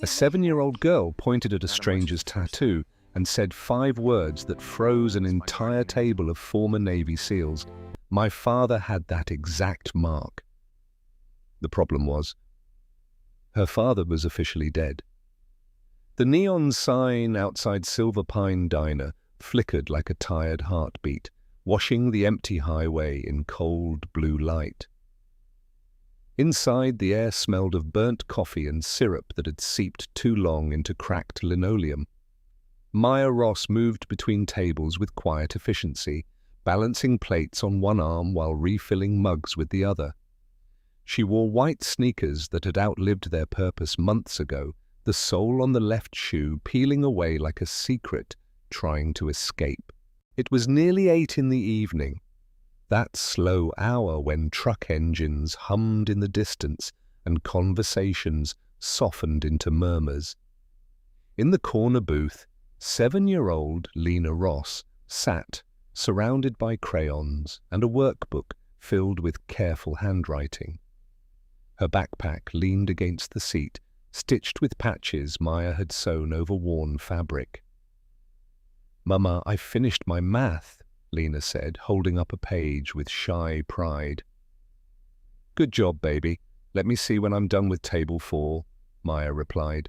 A 7-year-old girl pointed at a stranger's tattoo and said 5 words that froze an entire table of former Navy SEALs. My father had that exact mark. The problem was, her father was officially dead. The neon sign outside Silver Pine Diner flickered like a tired heartbeat, washing the empty highway in cold blue light. Inside, the air smelled of burnt coffee and syrup that had seeped too long into cracked linoleum. Maya Ross moved between tables with quiet efficiency, balancing plates on one arm while refilling mugs with the other. She wore white sneakers that had outlived their purpose months ago, the sole on the left shoe peeling away like a secret trying to escape. It was nearly 8 in the evening, that slow hour when truck engines hummed in the distance and conversations softened into murmurs. In the corner booth, 7-year-old Lena Ross sat, surrounded by crayons and a workbook filled with careful handwriting. Her backpack leaned against the seat, stitched with patches Maya had sewn over worn fabric. "Mama, I finished my math," Lena said, holding up a page with shy pride. "Good job, baby. Let me see when I'm done with table 4, Maya replied,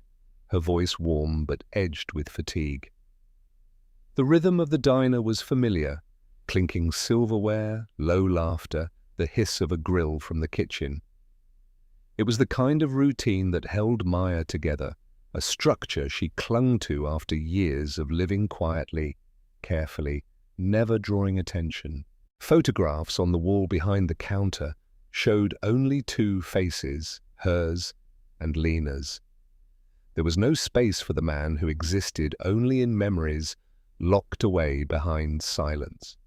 her voice warm but edged with fatigue. The rhythm of the diner was familiar, clinking silverware, low laughter, the hiss of a grill from the kitchen. It was the kind of routine that held Maya together, a structure she clung to after years of living quietly, carefully, never drawing attention. Photographs on the wall behind the counter showed only 2 faces, hers and Lena's. There was no space for the man who existed only in memories locked away behind silence.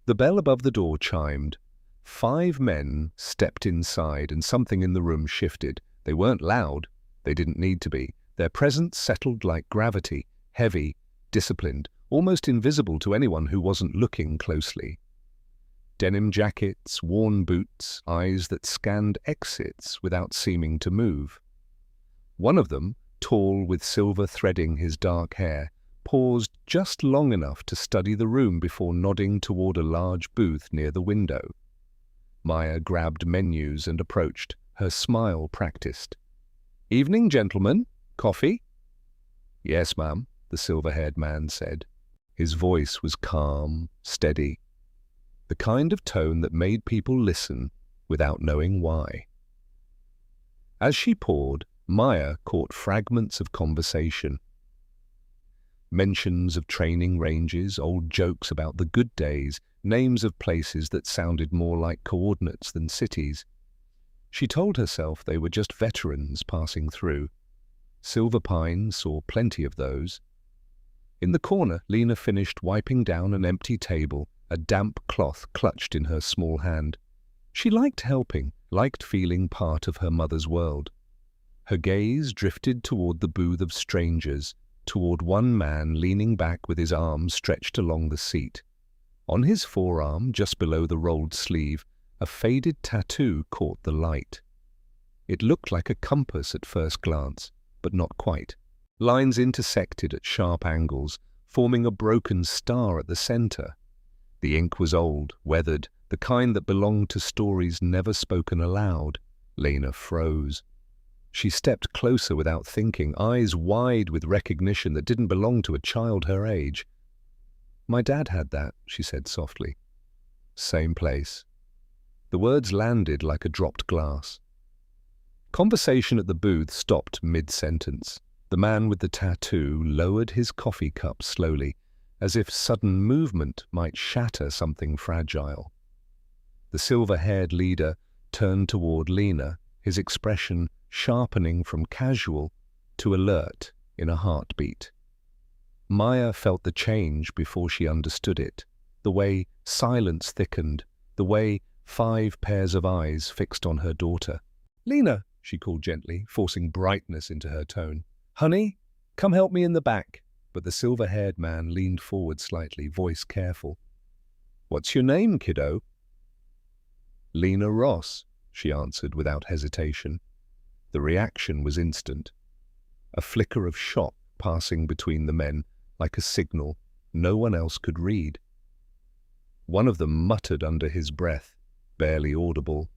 The bell above the door chimed. 5 men stepped inside and something in the room shifted. They weren't loud. They didn't need to be. Their presence settled like gravity, heavy, disciplined, almost invisible to anyone who wasn't looking closely. Denim jackets, worn boots, eyes that scanned exits without seeming to move. One of them, tall with silver threading his dark hair, paused just long enough to study the room before nodding toward a large booth near the window. Maya grabbed menus and approached, her smile practiced. "Evening, gentlemen. Coffee?" "Yes, ma'am," the silver-haired man said. His voice was calm, steady, the kind of tone that made people listen without knowing why. As she poured, Maya caught fragments of conversation. Mentions of training ranges, old jokes about the good days, names of places that sounded more like coordinates than cities. She told herself they were just veterans passing through. Silver Pine saw plenty of those. In the corner, Lena finished wiping down an empty table, a damp cloth clutched in her small hand. She liked helping, liked feeling part of her mother's world. Her gaze drifted toward the booth of strangers, toward one man leaning back with his arms stretched along the seat. On his forearm, just below the rolled sleeve, a faded tattoo caught the light. It looked like a compass at first glance, but not quite. Lines intersected at sharp angles, forming a broken star at the center. The ink was old, weathered, the kind that belonged to stories never spoken aloud. Lena froze. She stepped closer without thinking, eyes wide with recognition that didn't belong to a child her age. "My dad had that," she said softly. "Same place." The words landed like a dropped glass. Conversation at the booth stopped mid-sentence. The man with the tattoo lowered his coffee cup slowly, as if sudden movement might shatter something fragile. The silver-haired leader turned toward Lena, his expression sharpening from casual to alert in a heartbeat. Maya felt the change before she understood it, the way silence thickened, the way 5 pairs of eyes fixed on her daughter. "Lena," she called gently, forcing brightness into her tone. "Honey, come help me in the back." But the silver-haired man leaned forward slightly, voice careful. "What's your name, kiddo?" "Lena Ross," she answered without hesitation. The reaction was instant. A flicker of shock passing between the men, like a signal no one else could read. One of them muttered under his breath, barely audible,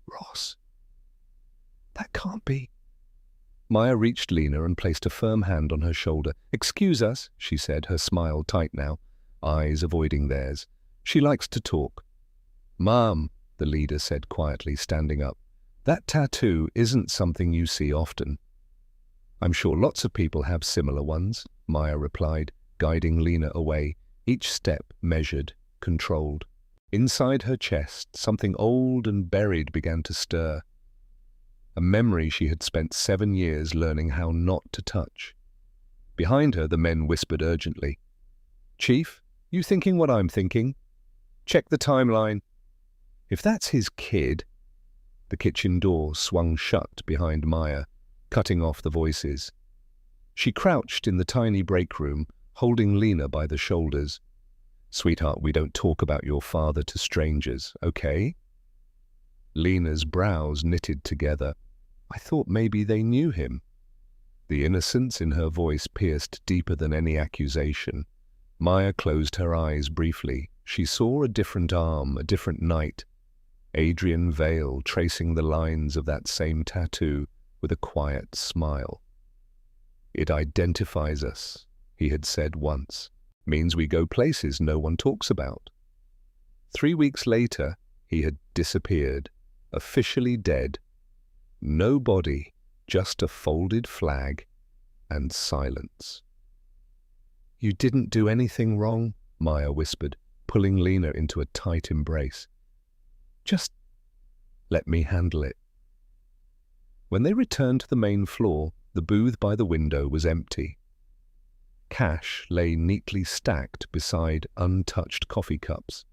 "Ross, that can't be." Maya reached Lena and placed a firm hand on her shoulder. "Excuse us," she said, her smile tight now, eyes avoiding theirs. "She likes to talk." "Mom," the leader said quietly, standing up, "that tattoo isn't something you see often." "I'm sure lots of people have similar ones," Maya replied, guiding Lena away, each step measured, controlled. Inside her chest, something old and buried began to stir. A memory she had spent 7 years learning how not to touch. Behind her, the men whispered urgently, "Chief, you thinking what I'm thinking? Check the timeline." "If that's his kid..." The kitchen door swung shut behind Maya, cutting off the voices. She crouched in the tiny break room, holding Lena by the shoulders. "Sweetheart, we don't talk about your father to strangers, okay?" Lena's brows knitted together. "I thought maybe they knew him." The innocence in her voice pierced deeper than any accusation. Maya closed her eyes briefly. She saw a different arm, a different night. Adrian Vale tracing the lines of that same tattoo with a quiet smile. "It identifies us," he had said once. "Means we go places no one talks about." 3 weeks later, he had disappeared, officially dead. No body, just a folded flag and silence. "You didn't do anything wrong," Maya whispered, pulling Lena into a tight embrace. "Just let me handle it." When they returned to the main floor, the booth by the window was empty. Cash lay neatly stacked beside untouched coffee cups.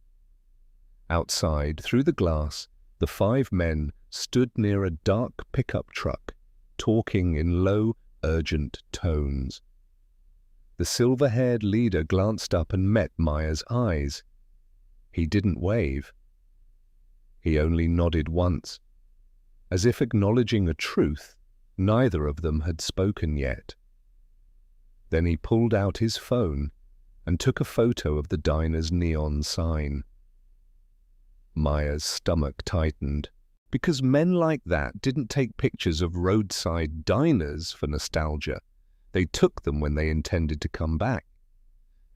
Outside, through the glass, the 5 men stood near a dark pickup truck, talking in low, urgent tones. The silver-haired leader glanced up and met Maya's eyes. He didn't wave. He only nodded once, as if acknowledging a truth neither of them had spoken yet. Then he pulled out his phone and took a photo of the diner's neon sign. Maya's stomach tightened, because men like that didn't take pictures of roadside diners for nostalgia. They took them when they intended to come back.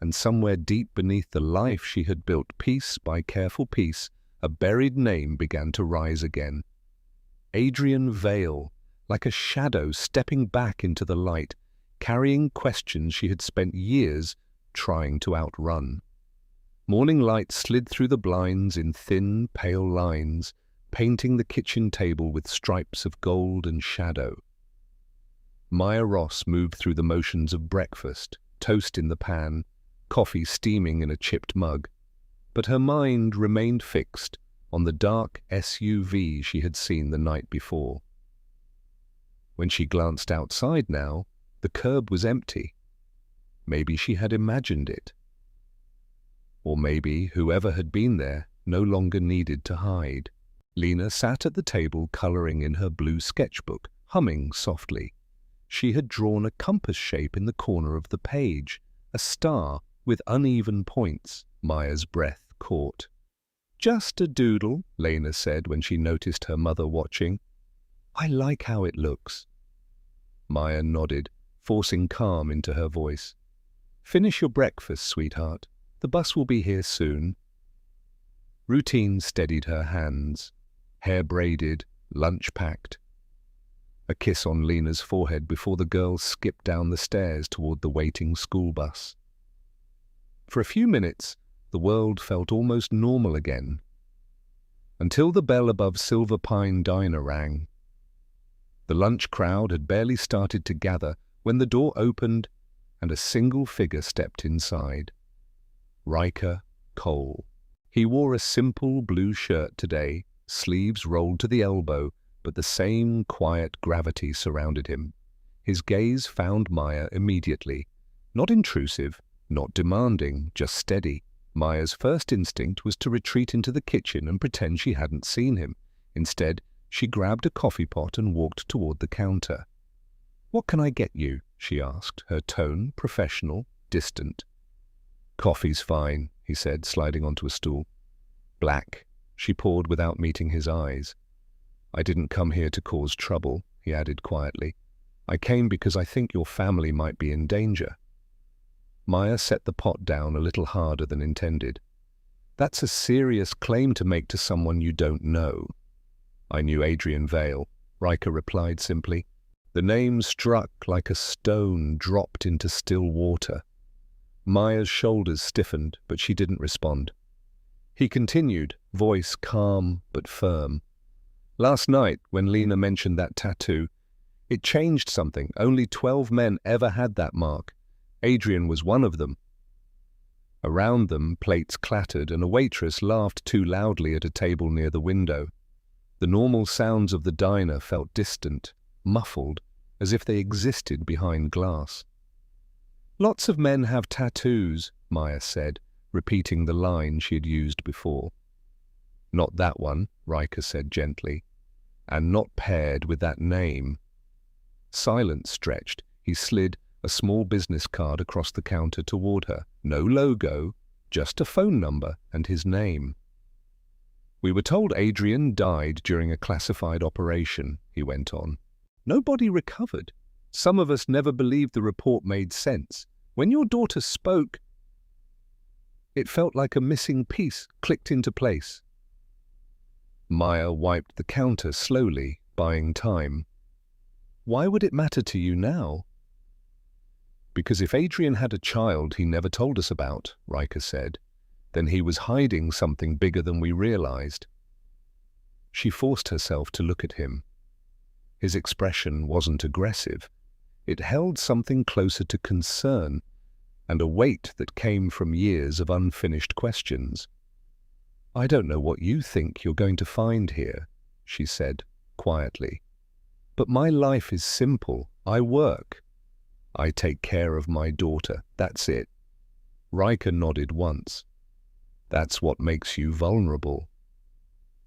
And somewhere deep beneath the life she had built piece by careful piece, a buried name began to rise again. Adrian Vale, like a shadow stepping back into the light, carrying questions she had spent years trying to outrun. Morning light slid through the blinds in thin, pale lines, painting the kitchen table with stripes of gold and shadow. Maya Ross moved through the motions of breakfast, toast in the pan, coffee steaming in a chipped mug, but her mind remained fixed on the dark SUV she had seen the night before. When she glanced outside now, the curb was empty. Maybe she had imagined it. Or maybe whoever had been there no longer needed to hide. Lena sat at the table coloring in her blue sketchbook, humming softly. She had drawn a compass shape in the corner of the page, a star with uneven points. Maya's breath caught. "Just a doodle," Lena said when she noticed her mother watching. "I like how it looks." Maya nodded, forcing calm into her voice. "Finish your breakfast, sweetheart. The bus will be here soon." Routine steadied her hands, hair braided, lunch packed. A kiss on Lena's forehead before the girl skipped down the stairs toward the waiting school bus. For a few minutes, the world felt almost normal again, until the bell above Silver Pine Diner rang. The lunch crowd had barely started to gather when the door opened and a single figure stepped inside. Riker Cole. He wore a simple blue shirt today, sleeves rolled to the elbow, but the same quiet gravity surrounded him. His gaze found Maya immediately. Not intrusive, not demanding, just steady. Maya's first instinct was to retreat into the kitchen and pretend she hadn't seen him. Instead, She grabbed a coffee pot and walked toward the counter. "What can I get you?" she asked, her tone professional, distant. "Coffee's fine," he said, sliding onto a stool. "Black," she poured without meeting his eyes. "I didn't come here to cause trouble," he added quietly. "I came because I think your family might be in danger." Maya set the pot down a little harder than intended. "That's a serious claim to make to someone you don't know." "I knew Adrian Vale," Riker replied simply. The name struck like a stone dropped into still water. Maya's shoulders stiffened, but she didn't respond. He continued, voice calm but firm. "Last night, when Lena mentioned that tattoo, it changed something. Only 12 men ever had that mark. Adrian was one of them." Around them, plates clattered, and a waitress laughed too loudly at a table near the window. The normal sounds of the diner felt distant, muffled, as if they existed behind glass. "Lots of men have tattoos," Maya said, repeating the line she had used before. "Not that one," Riker said gently, "and not paired with that name." Silence stretched. He slid a small business card across the counter toward her. No logo, just a phone number and his name. "We were told Adrian died during a classified operation," he went on. "Nobody recovered. Some of us never believed the report made sense. When your daughter spoke, it felt like a missing piece clicked into place." Maya wiped the counter slowly, buying time. "Why would it matter to you now?" "Because if Adrian had a child he never told us about," Riker said, "then he was hiding something bigger than we realized." She forced herself to look at him. His expression wasn't aggressive. It held something closer to concern, and a weight that came from years of unfinished questions. "I don't know what you think you're going to find here," she said quietly. "But my life is simple. I work. I take care of my daughter. That's it." Riker nodded once. "That's what makes you vulnerable."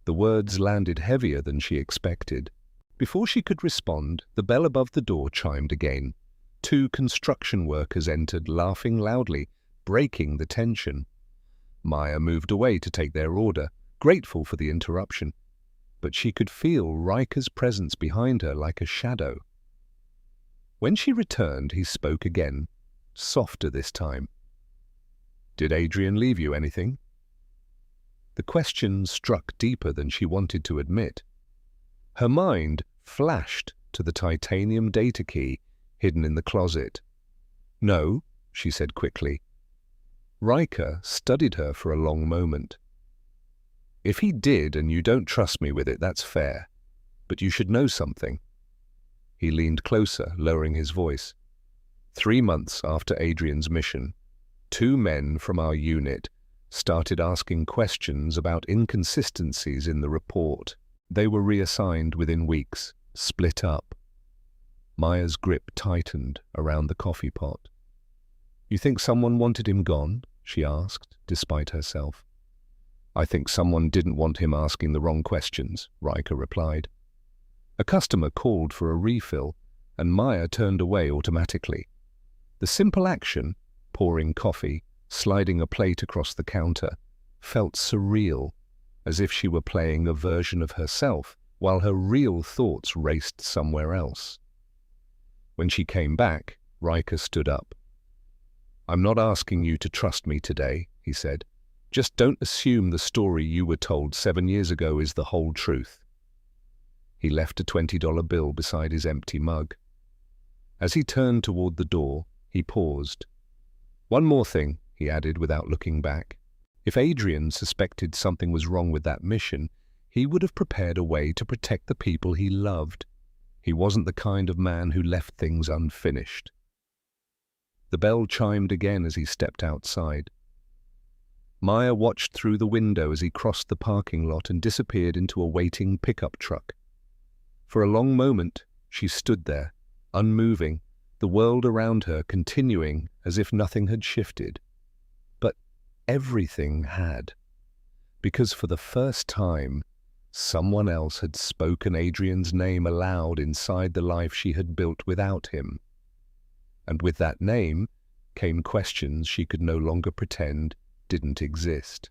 The words landed heavier than she expected. Before she could respond, the bell above the door chimed again. 2 construction workers entered, laughing loudly, breaking the tension. Maya moved away to take their order, grateful for the interruption. But she could feel Riker's presence behind her like a shadow. When she returned, he spoke again, softer this time. "Did Adrian leave you anything?" The question struck deeper than she wanted to admit. Her mind flashed to the titanium data key hidden in the closet. "No," she said quickly. Riker studied her for a long moment. "If he did and you don't trust me with it, that's fair. But you should know something." He leaned closer, lowering his voice. 3 months after Adrian's mission, 2 men from our unit started asking questions about inconsistencies in the report. They were reassigned within weeks, split up. Maya's grip tightened around the coffee pot. "You think someone wanted him gone?" she asked, despite herself. "I think someone didn't want him asking the wrong questions," Riker replied. A customer called for a refill, and Maya turned away automatically. The simple action, pouring coffee, sliding a plate across the counter, felt surreal, as if she were playing a version of herself while her real thoughts raced somewhere else. When she came back, Riker stood up. "I'm not asking you to trust me today," he said. "Just don't assume the story you were told 7 years ago is the whole truth." He left a $20 bill beside his empty mug. As he turned toward the door, he paused. "One more thing," he added without looking back. "If Adrian suspected something was wrong with that mission, he would have prepared a way to protect the people he loved. He wasn't the kind of man who left things unfinished." The bell chimed again as he stepped outside. Maya watched through the window as he crossed the parking lot and disappeared into a waiting pickup truck. For a long moment, she stood there, unmoving, the world around her continuing as if nothing had shifted. But everything had. Because for the first time, Someone else had spoken Adrian's name aloud inside the life she had built without him. And with that name came questions she could no longer pretend didn't exist.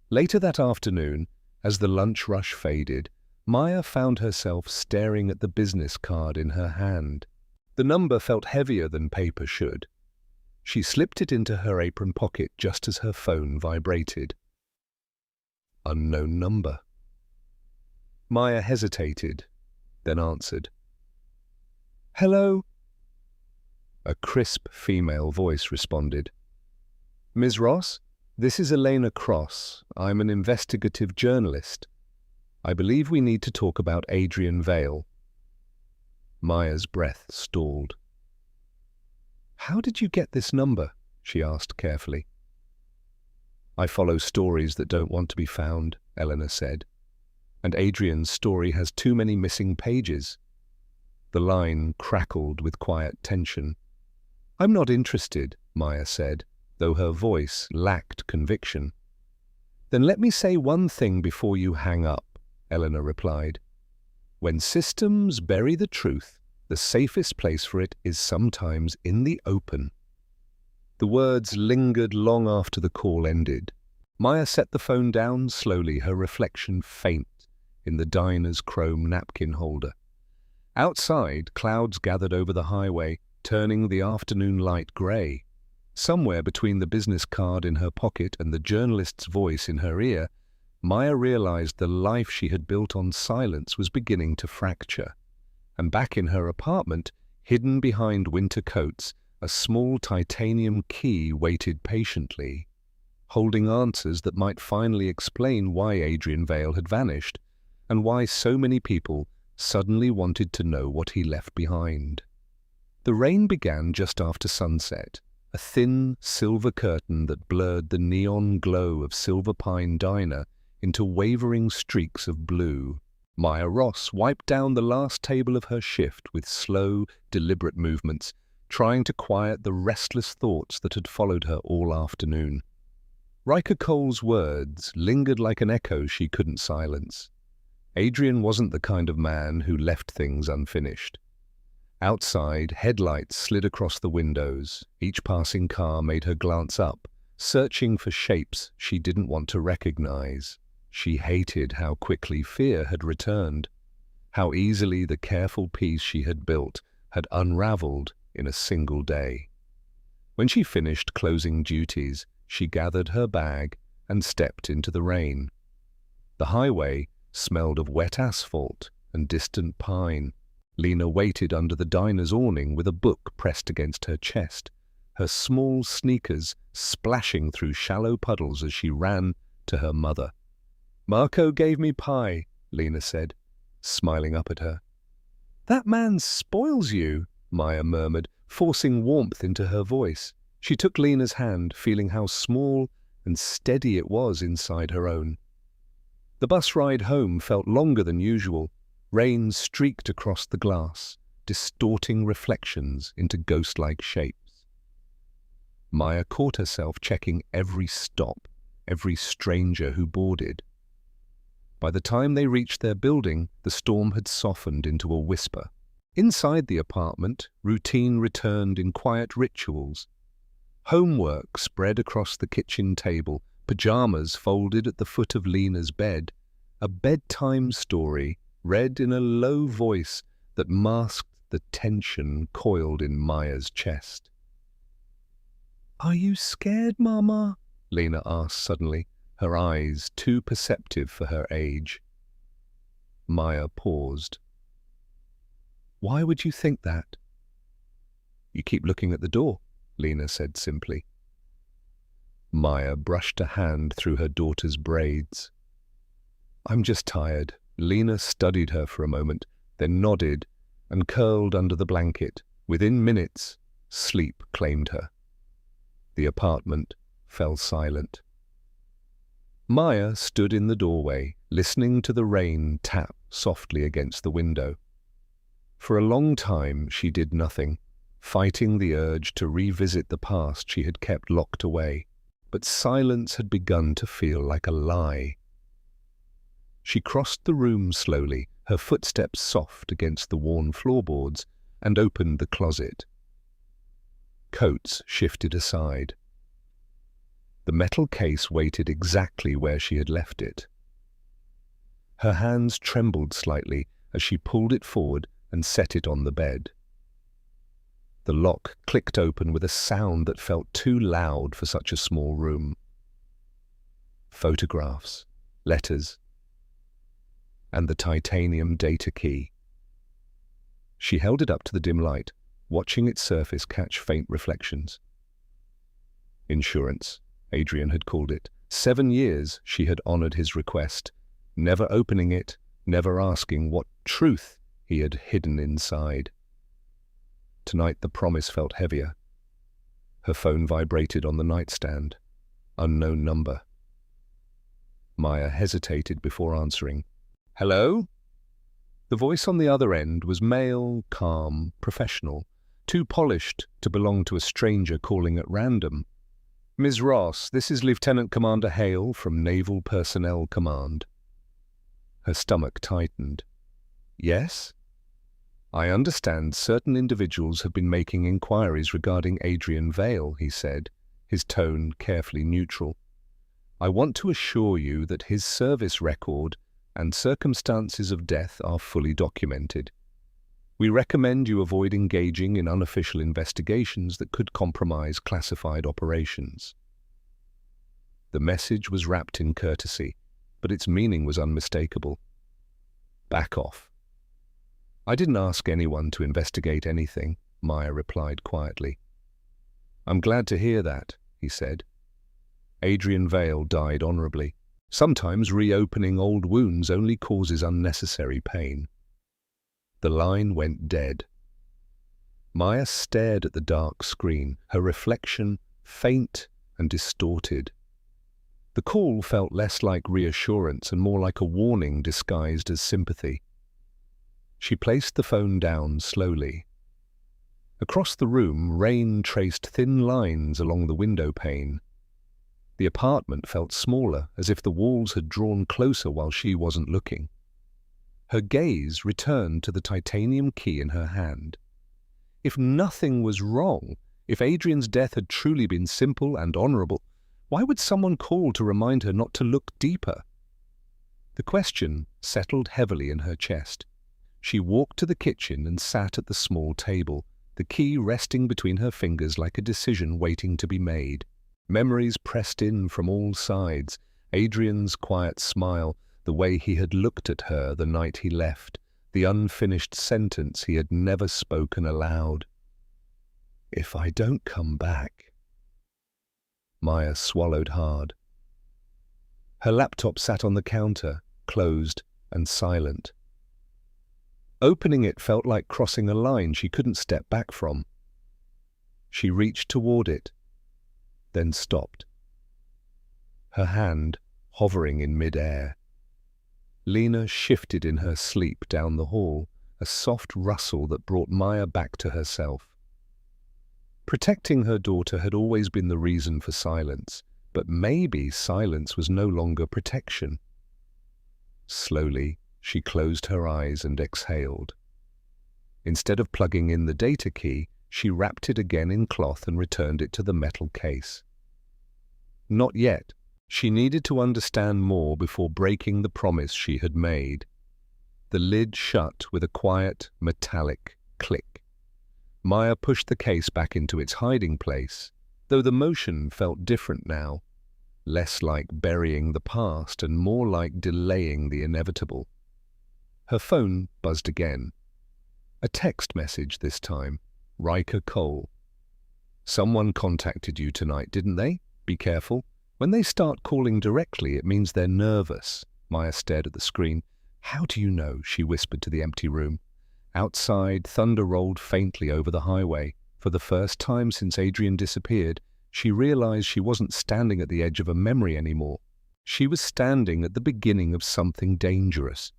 Later that afternoon, as the lunch rush faded, Maya found herself staring at the business card in her hand. The number felt heavier than paper should. She slipped it into her apron pocket just as her phone vibrated. Unknown number. Maya hesitated, then answered. "Hello?" A crisp female voice responded. "Ms. Ross, this is Elena Cross. I'm an investigative journalist. I believe we need to talk about Adrian Vale." Maya's breath stalled. "How did you get this number?" she asked carefully. "I follow stories that don't want to be found," Eleanor said. "And Adrian's story has too many missing pages." The line crackled with quiet tension. "I'm not interested," Maya said, though her voice lacked conviction. "Then let me say one thing before you hang up," Eleanor replied. "When systems bury the truth, the safest place for it is sometimes in the open." The words lingered long after the call ended. Maya set the phone down slowly, her reflection faint in the diner's chrome napkin holder. Outside, clouds gathered over the highway, turning the afternoon light grey. Somewhere between the business card in her pocket and the journalist's voice in her ear, Maya realized the life she had built on silence was beginning to fracture. And back in her apartment, hidden behind winter coats, a small titanium key waited patiently, holding answers that might finally explain why Adrian Vale had vanished, and why so many people suddenly wanted to know what he left behind. The rain began just after sunset, a thin silver curtain that blurred the neon glow of Silver Pine Diner into wavering streaks of blue. Maya Ross wiped down the last table of her shift with slow, deliberate movements, trying to quiet the restless thoughts that had followed her all afternoon. Riker Cole's words lingered like an echo she couldn't silence. Adrian wasn't the kind of man who left things unfinished. Outside, headlights slid across the windows. Each passing car made her glance up, searching for shapes she didn't want to recognize. She hated how quickly fear had returned, how easily the careful peace she had built had unraveled in a single day. When she finished closing duties, she gathered her bag and stepped into the rain. The highway smelled of wet asphalt and distant pine. Lena waited under the diner's awning with a book pressed against her chest, her small sneakers splashing through shallow puddles as she ran to her mother. "Marco gave me pie," Lena said, smiling up at her. "That man spoils you," Maya murmured, forcing warmth into her voice. She took Lena's hand, feeling how small and steady it was inside her own. The bus ride home felt longer than usual. Rain streaked across the glass, distorting reflections into ghost-like shapes. Maya caught herself checking every stop, every stranger who boarded. By the time they reached their building, the storm had softened into a whisper. Inside the apartment, routine returned in quiet rituals. Homework spread across the kitchen table, pajamas folded at the foot of Lena's bed, a bedtime story read in a low voice that masked the tension coiled in Maya's chest. "Are you scared, Mama?" Lena asked suddenly, her eyes too perceptive for her age. Maya paused. "Why would you think that?" "You keep looking at the door," Lena said simply. Maya brushed a hand through her daughter's braids. "I'm just tired." Lena studied her for a moment, then nodded and curled under the blanket. Within minutes, sleep claimed her. The apartment fell silent. Maya stood in the doorway, listening to the rain tap softly against the window. For a long time she did nothing, fighting the urge to revisit the past she had kept locked away. But silence had begun to feel like a lie. She crossed the room slowly, her footsteps soft against the worn floorboards, and opened the closet. Coats shifted aside. The metal case waited exactly where she had left it. Her hands trembled slightly as she pulled it forward and set it on the bed. The lock clicked open with a sound that felt too loud for such a small room. Photographs, letters, and the titanium data key. She held it up to the dim light, watching its surface catch faint reflections. Insurance, Adrian had called it. 7 years she had honored his request, never opening it, never asking what truth he had hidden inside. Tonight the promise felt heavier. Her phone vibrated on the nightstand. Unknown number. Maya hesitated before answering. "Hello?" The voice on the other end was male, calm, professional, too polished to belong to a stranger calling at random. "Ms. Ross, this is Lieutenant Commander Hale from Naval Personnel Command." Her stomach tightened. "Yes?" "I understand certain individuals have been making inquiries regarding Adrian Vale," he said, his tone carefully neutral. "I want to assure you that his service record and circumstances of death are fully documented. We recommend you avoid engaging in unofficial investigations that could compromise classified operations." The message was wrapped in courtesy, but its meaning was unmistakable. "Back off." "I didn't ask anyone to investigate anything," Maya replied quietly. "I'm glad to hear that," he said. "Adrian Vale died honorably. Sometimes reopening old wounds only causes unnecessary pain." The line went dead. Maya stared at the dark screen, her reflection faint and distorted. The call felt less like reassurance and more like a warning disguised as sympathy. She placed the phone down slowly. Across the room, rain traced thin lines along the window pane. The apartment felt smaller, as if the walls had drawn closer while she wasn't looking. Her gaze returned to the titanium key in her hand. If nothing was wrong, if Adrian's death had truly been simple and honorable, why would someone call to remind her not to look deeper? The question settled heavily in her chest. She walked to the kitchen and sat at the small table, the key resting between her fingers like a decision waiting to be made. Memories pressed in from all sides. Adrian's quiet smile, the way he had looked at her the night he left, the unfinished sentence he had never spoken aloud. "If I don't come back." Maya swallowed hard. Her laptop sat on the counter, closed and silent. Opening it felt like crossing a line she couldn't step back from. She reached toward it, then stopped. Her hand hovering in mid-air. Lena shifted in her sleep down the hall, a soft rustle that brought Maya back to herself. Protecting her daughter had always been the reason for silence, but maybe silence was no longer protection. Slowly, she closed her eyes and exhaled. Instead of plugging in the data key, she wrapped it again in cloth and returned it to the metal case. Not yet. She needed to understand more before breaking the promise she had made. The lid shut with a quiet, metallic click. Maya pushed the case back into its hiding place, though the motion felt different now, less like burying the past and more like delaying the inevitable. Her phone buzzed again. A text message this time. Riker Cole. "Someone contacted you tonight, didn't they? Be careful. When they start calling directly, it means they're nervous." Maya stared at the screen. "How do you know?" she whispered to the empty room. Outside, thunder rolled faintly over the highway. For the first time since Adrian disappeared, she realized she wasn't standing at the edge of a memory anymore. She was standing at the beginning of something dangerous.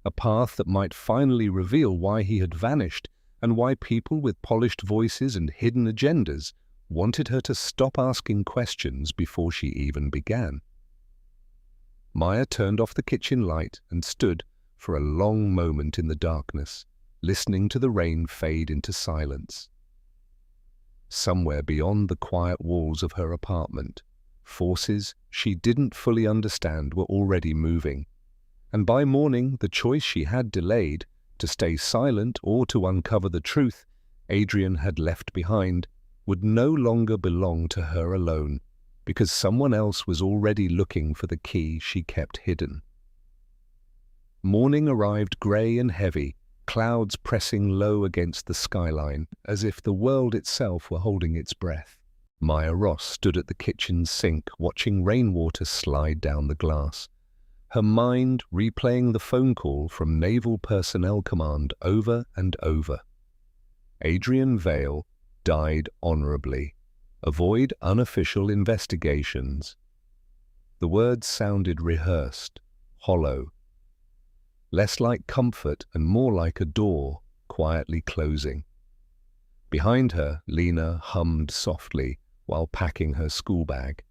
A path that might finally reveal why he had vanished and why people with polished voices and hidden agendas wanted her to stop asking questions before she even began. Maya turned off the kitchen light and stood for a long moment in the darkness, listening to the rain fade into silence. Somewhere beyond the quiet walls of her apartment, forces she didn't fully understand were already moving, and by morning the choice she had delayed, to stay silent or to uncover the truth Adrian had left behind, would no longer belong to her alone, because someone else was already looking for the key she kept hidden. Morning arrived grey and heavy, clouds pressing low against the skyline, as if the world itself were holding its breath. Maya Ross stood at the kitchen sink, watching rainwater slide down the glass, her mind replaying the phone call from Naval Personnel Command over and over. Adrian Vale died honorably. Avoid unofficial investigations. The words sounded rehearsed, hollow, less like comfort and more like a door quietly closing. Behind her, Lena hummed softly while packing her school bag.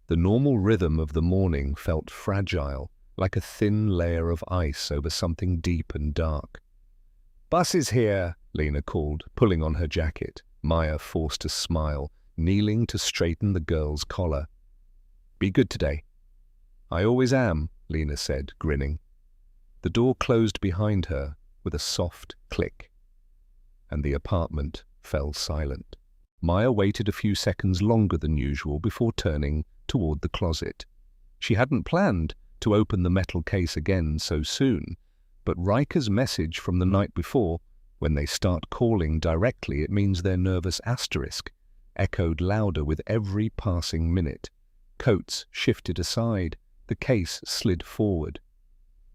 The normal rhythm of the morning felt fragile, like a thin layer of ice over something deep and dark. "Bus is here," Lena called, pulling on her jacket. Maya forced a smile, kneeling to straighten the girl's collar. "Be good today." "I always am," Lena said, grinning. The door closed behind her with a soft click, and the apartment fell silent. Maya waited a few seconds longer than usual before turning toward the closet. She hadn't planned to open the metal case again so soon, but Riker's message from the night before, "When they start calling directly, it means their nervous asterisk," echoed louder with every passing minute. Coats shifted aside, the case slid forward.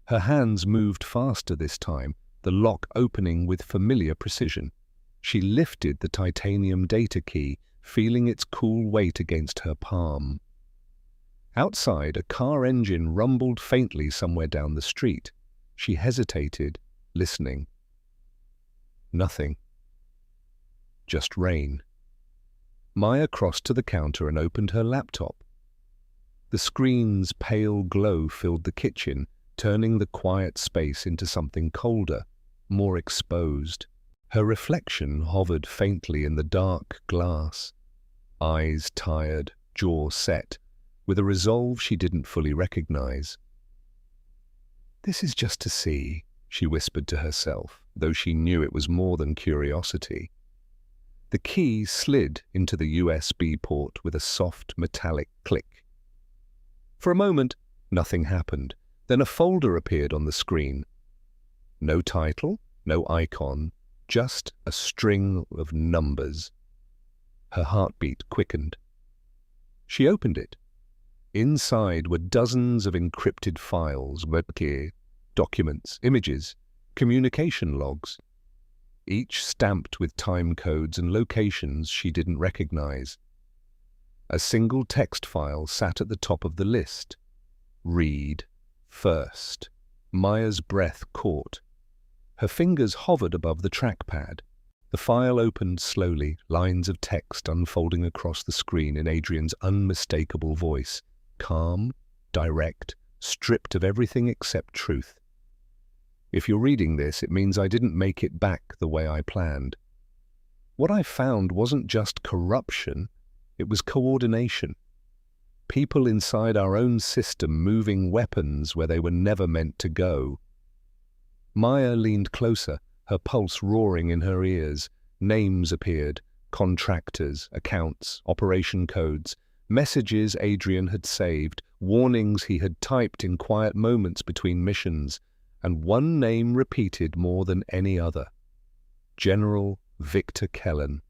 Her hands moved faster this time, the lock opening with familiar precision. She lifted the titanium data key, feeling its cool weight against her palm. Outside, a car engine rumbled faintly somewhere down the street. She hesitated, listening. Nothing. Just rain. Maya crossed to the counter and opened her laptop. The screen's pale glow filled the kitchen, turning the quiet space into something colder, more exposed. Her reflection hovered faintly in the dark glass, eyes tired, jaw set, with a resolve she didn't fully recognize. "This is just to see," she whispered to herself, though she knew it was more than curiosity. The key slid into the USB port with a soft metallic click. For a moment, nothing happened. Then a folder appeared on the screen. No title, no icon, just a string of numbers. Her heartbeat quickened. She opened it. Inside were dozens of encrypted files, webkey, documents, images, communication logs, each stamped with time codes and locations she didn't recognize. A single text file sat at the top of the list. "Read first." Maya's breath caught. Her fingers hovered above the trackpad. The file opened slowly, lines of text unfolding across the screen in Adrian's unmistakable voice. Calm, direct, stripped of everything except truth. "If you're reading this, it means I didn't make it back the way I planned. What I found wasn't just corruption, it was coordination. People inside our own system moving weapons where they were never meant to go." Maya leaned closer, her pulse roaring in her ears. Names appeared, contractors, accounts, operation codes, messages Adrian had saved, warnings he had typed in quiet moments between missions, and one name repeated more than any other. General Victor Kellen.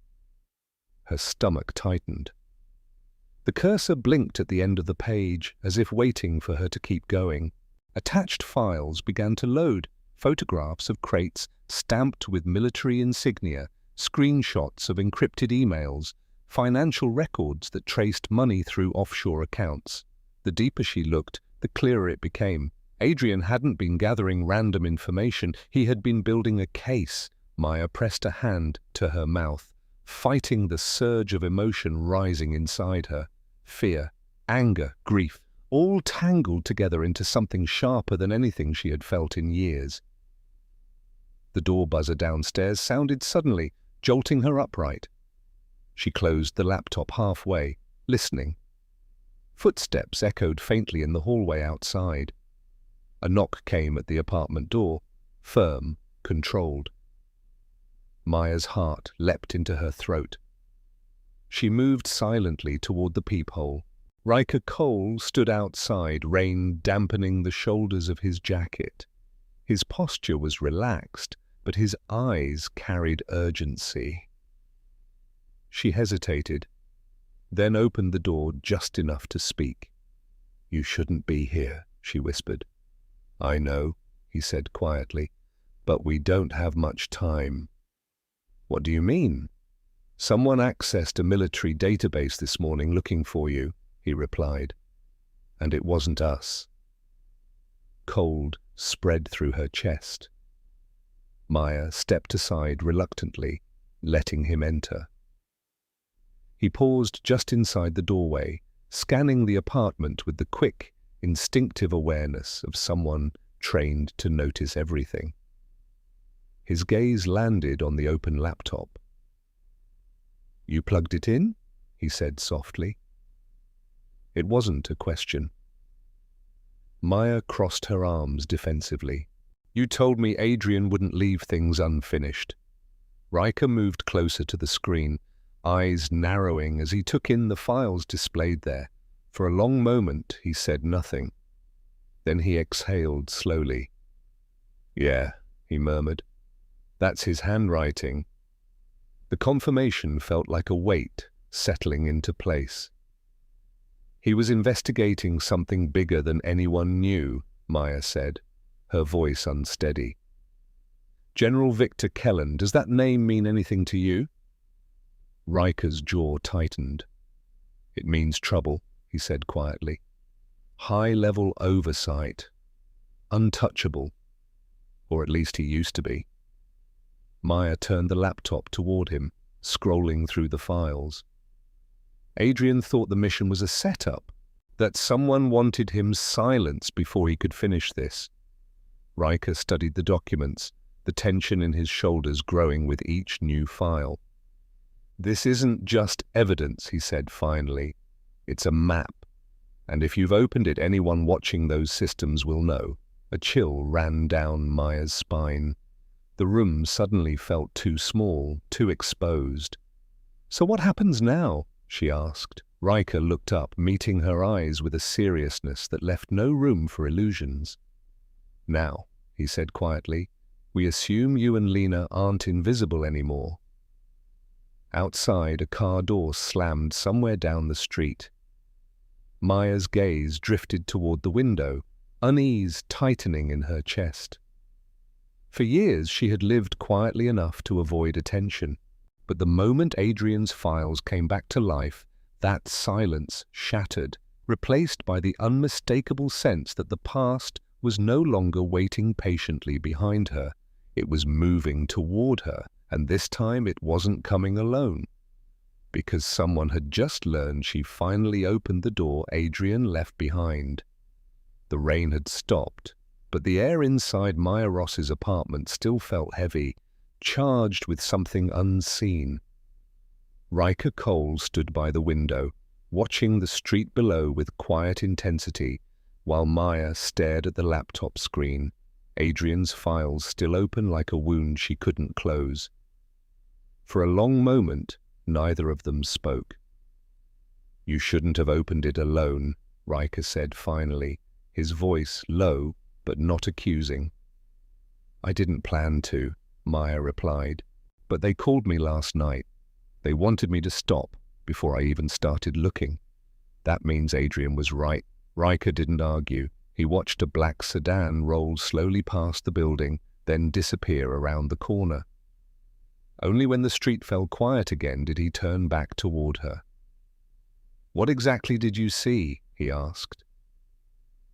Her stomach tightened. The cursor blinked at the end of the page, as if waiting for her to keep going. Attached files began to load, photographs of crates stamped with military insignia, screenshots of encrypted emails, financial records that traced money through offshore accounts. The deeper she looked, the clearer it became. Adrian hadn't been gathering random information, he had been building a case. Maya pressed a hand to her mouth, fighting the surge of emotion rising inside her. Fear, anger, grief, all tangled together into something sharper than anything she had felt in years. The door buzzer downstairs sounded suddenly, jolting her upright. She closed the laptop halfway, listening. Footsteps echoed faintly in the hallway outside. A knock came at the apartment door, firm, controlled. Maya's heart leapt into her throat. She moved silently toward the peephole. Riker Cole stood outside, rain dampening the shoulders of his jacket. His posture was relaxed, but his eyes carried urgency. She hesitated, then opened the door just enough to speak. "You shouldn't be here," she whispered. "I know," he said quietly, "but we don't have much time." "What do you mean?" "Someone accessed a military database this morning looking for you," he replied. "And it wasn't us." Cold spread through her chest. Maya stepped aside reluctantly, letting him enter. He paused just inside the doorway, scanning the apartment with the quick, instinctive awareness of someone trained to notice everything. His gaze landed on the open laptop. "You plugged it in?" he said softly. It wasn't a question. Maya crossed her arms defensively. "You told me Adrian wouldn't leave things unfinished." Riker moved closer to the screen, eyes narrowing as he took in the files displayed there. For a long moment he said nothing. Then he exhaled slowly. "Yeah," he murmured. "That's his handwriting." The confirmation felt like a weight settling into place. "He was investigating something bigger than anyone knew," Maya said, her voice unsteady. "General Victor Kellen, does that name mean anything to you?" Riker's jaw tightened. "It means trouble," he said quietly. "High-level oversight. Untouchable. Or at least he used to be." Maya turned the laptop toward him, scrolling through the files. Adrian thought the mission was a setup, that someone wanted him silenced before he could finish this. Riker studied the documents, the tension in his shoulders growing with each new file. "This isn't just evidence," he said finally. "It's a map. And if you've opened it, anyone watching those systems will know." A chill ran down Maya's spine. The room suddenly felt too small, too exposed. "So what happens now?" she asked. Riker looked up, meeting her eyes with a seriousness that left no room for illusions. "Now," he said quietly, "we assume you and Lena aren't invisible anymore." Outside, a car door slammed somewhere down the street. Maya's gaze drifted toward the window, unease tightening in her chest. For years she had lived quietly enough to avoid attention, but the moment Adrian's files came back to life, that silence shattered, replaced by the unmistakable sense that the past was no longer waiting patiently behind her. It was moving toward her, and this time it wasn't coming alone. Because someone had just learned she finally opened the door Adrian left behind. The rain had stopped, but the air inside Maya Ross's apartment still felt heavy, charged with something unseen. Riker Cole stood by the window, watching the street below with quiet intensity, while Maya stared at the laptop screen, Adrian's files still open like a wound she couldn't close. For a long moment, neither of them spoke. "You shouldn't have opened it alone," Riker said finally, his voice low but not accusing. "I didn't plan to," Maya replied, "but they called me last night. They wanted me to stop before I even started looking. That means Adrian was right." Riker didn't argue. He watched a black sedan roll slowly past the building, then disappear around the corner. Only when the street fell quiet again did he turn back toward her. "What exactly did you see?" he asked.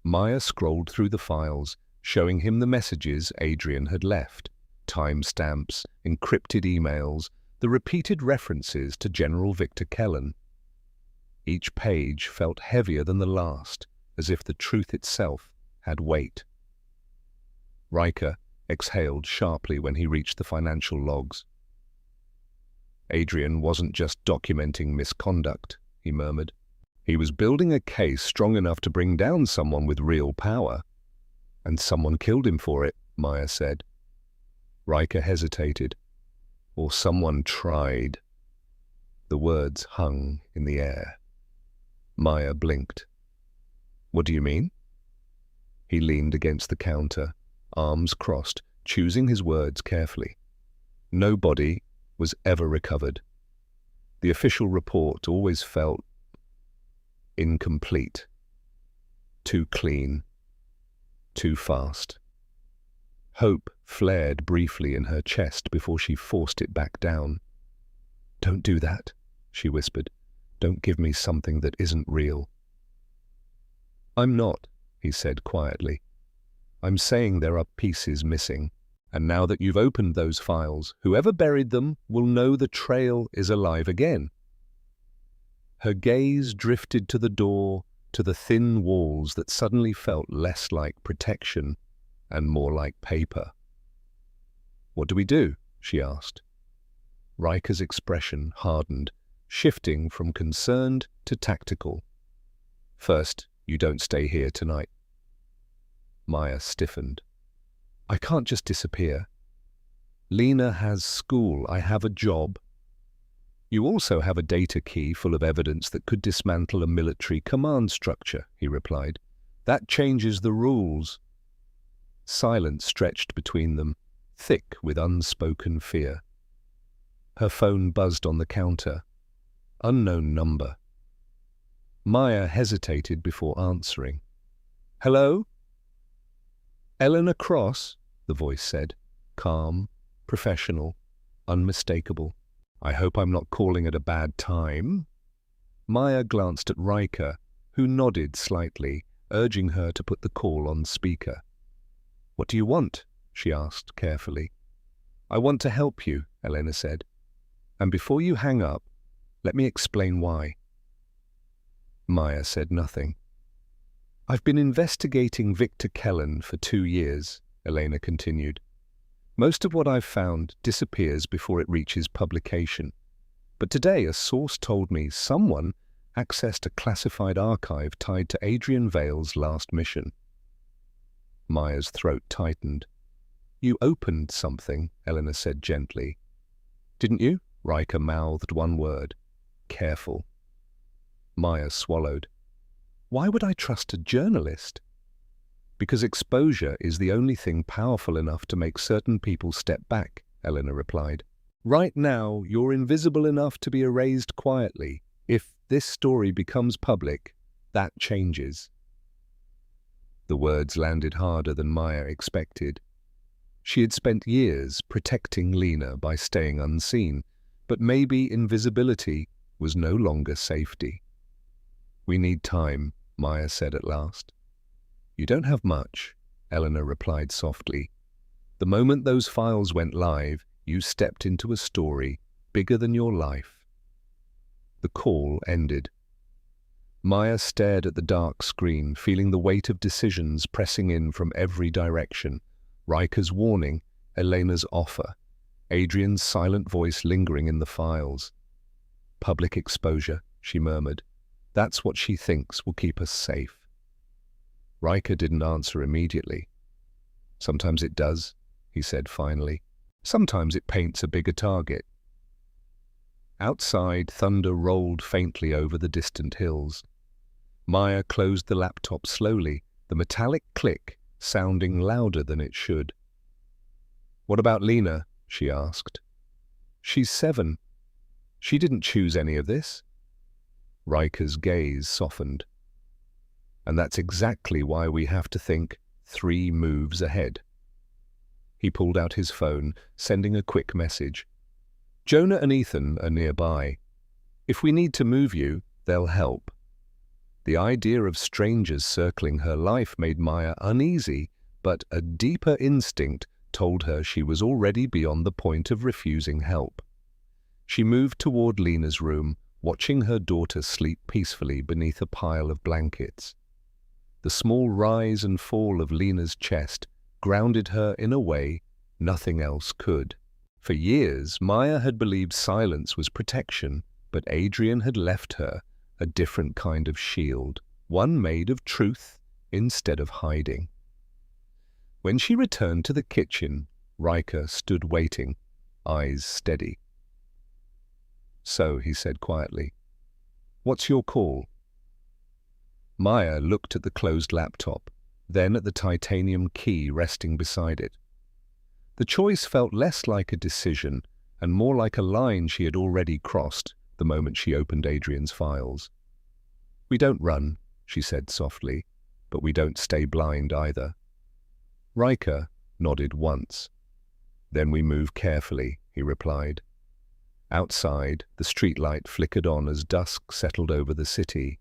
Maya scrolled through the files, showing him the messages Adrian had left, timestamps, encrypted emails, the repeated references to General Victor Kellen. Each page felt heavier than the last, as if the truth itself had weight. Riker exhaled sharply when he reached the financial logs. Adrian wasn't just documenting misconduct, he murmured. He was building a case strong enough to bring down someone with real power. And someone killed him for it, Maya said. Riker hesitated. Or someone tried. The words hung in the air. Maya blinked. What do you mean? He leaned against the counter, arms crossed, choosing his words carefully. No body was ever recovered. The official report always felt incomplete. Too clean. Too fast. Hope flared briefly in her chest before she forced it back down. Don't do that, she whispered. Don't give me something that isn't real. I'm not, he said quietly. I'm saying there are pieces missing. And now that you've opened those files, whoever buried them will know the trail is alive again. Her gaze drifted to the door, to the thin walls that suddenly felt less like protection and more like paper. What do we do? She asked. Riker's expression hardened, shifting from concerned to tactical. First, you don't stay here tonight. Maya stiffened. I can't just disappear. Lena has school. I have a job. You also have a data key full of evidence that could dismantle a military command structure, he replied. That changes the rules. Silence stretched between them, thick with unspoken fear. Her phone buzzed on the counter. Unknown number. Maya hesitated before answering. Hello? Eleanor Cross, the voice said, calm, professional, unmistakable. I hope I'm not calling at a bad time. Maya glanced at Riker, who nodded slightly, urging her to put the call on speaker. What do you want? She asked carefully. I want to help you, Elena said. And before you hang up, let me explain why. Maya said nothing. I've been investigating Victor Kellen for 2 years, Elena continued. Most of what I've found disappears before it reaches publication. But today a source told me someone accessed a classified archive tied to Adrian Vale's last mission. Maya's throat tightened. You opened something, Elena said gently. Didn't you? Riker mouthed one word. Careful. Maya swallowed. Why would I trust a journalist? Because exposure is the only thing powerful enough to make certain people step back, Elena replied. Right now, you're invisible enough to be erased quietly. If this story becomes public, that changes. The words landed harder than Maya expected. She had spent years protecting Lena by staying unseen, but maybe invisibility was no longer safety. We need time, Maya said at last. You don't have much, Eleanor replied softly. The moment those files went live, you stepped into a story bigger than your life. The call ended. Maya stared at the dark screen, feeling the weight of decisions pressing in from every direction. Riker's warning, Elena's offer, Adrian's silent voice lingering in the files. Public exposure, she murmured. That's what she thinks will keep us safe. Riker didn't answer immediately. Sometimes it does, he said finally. Sometimes it paints a bigger target. Outside, thunder rolled faintly over the distant hills. Maya closed the laptop slowly, the metallic click sounding louder than it should. What about Lena? She asked. She's 7. She didn't choose any of this. Riker's gaze softened. And that's exactly why we have to think 3 moves ahead. He pulled out his phone, sending a quick message. Jonah and Ethan are nearby. If we need to move you, they'll help. The idea of strangers circling her life made Maya uneasy, but a deeper instinct told her she was already beyond the point of refusing help. She moved toward Lena's room, watching her daughter sleep peacefully beneath a pile of blankets. The small rise and fall of Lena's chest grounded her in a way nothing else could. For years, Maya had believed silence was protection, but Adrian had left her a different kind of shield, one made of truth instead of hiding. When she returned to the kitchen, Riker stood waiting, eyes steady. "So," he said quietly, "what's your call?" Maya looked at the closed laptop, then at the titanium key resting beside it. The choice felt less like a decision and more like a line she had already crossed the moment she opened Adrian's files. "We don't run," she said softly, "but we don't stay blind either." Riker nodded once. "Then we move carefully," he replied. Outside, the streetlight flickered on as dusk settled over the city.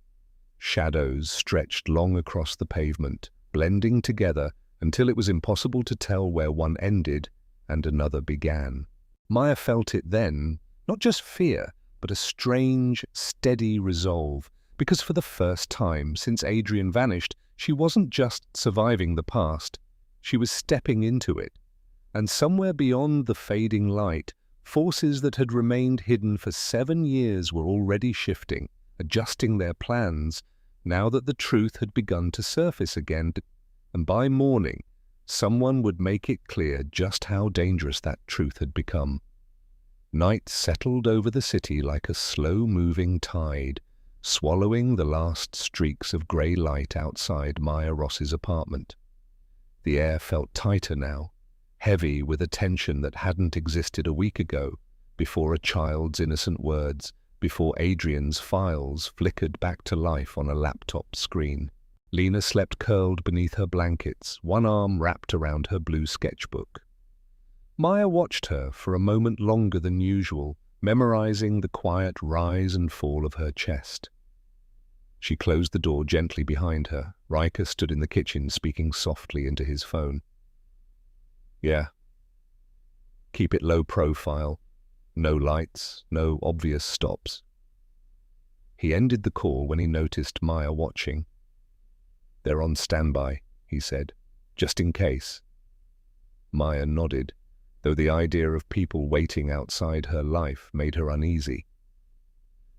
Shadows stretched long across the pavement, blending together until it was impossible to tell where one ended and another began. Maya felt it then, not just fear, but a strange, steady resolve, because for the first time since Adrian vanished, she wasn't just surviving the past, she was stepping into it. And somewhere beyond the fading light, forces that had remained hidden for 7 years were already shifting, adjusting their plans, now that the truth had begun to surface again, and by morning, someone would make it clear just how dangerous that truth had become. Night settled over the city like a slow-moving tide, swallowing the last streaks of grey light outside Maya Ross's apartment. The air felt tighter now, heavy with a tension that hadn't existed a week ago, before a child's innocent words, before Adrian's files flickered back to life on a laptop screen. Lena slept curled beneath her blankets, one arm wrapped around her blue sketchbook. Maya watched her for a moment longer than usual, memorizing the quiet rise and fall of her chest. She closed the door gently behind her. Riker stood in the kitchen, speaking softly into his phone. "Yeah. Keep it low profile. No lights, no obvious stops." He ended the call when he noticed Maya watching. "They're on standby," he said, "just in case." Maya nodded, though the idea of people waiting outside her life made her uneasy.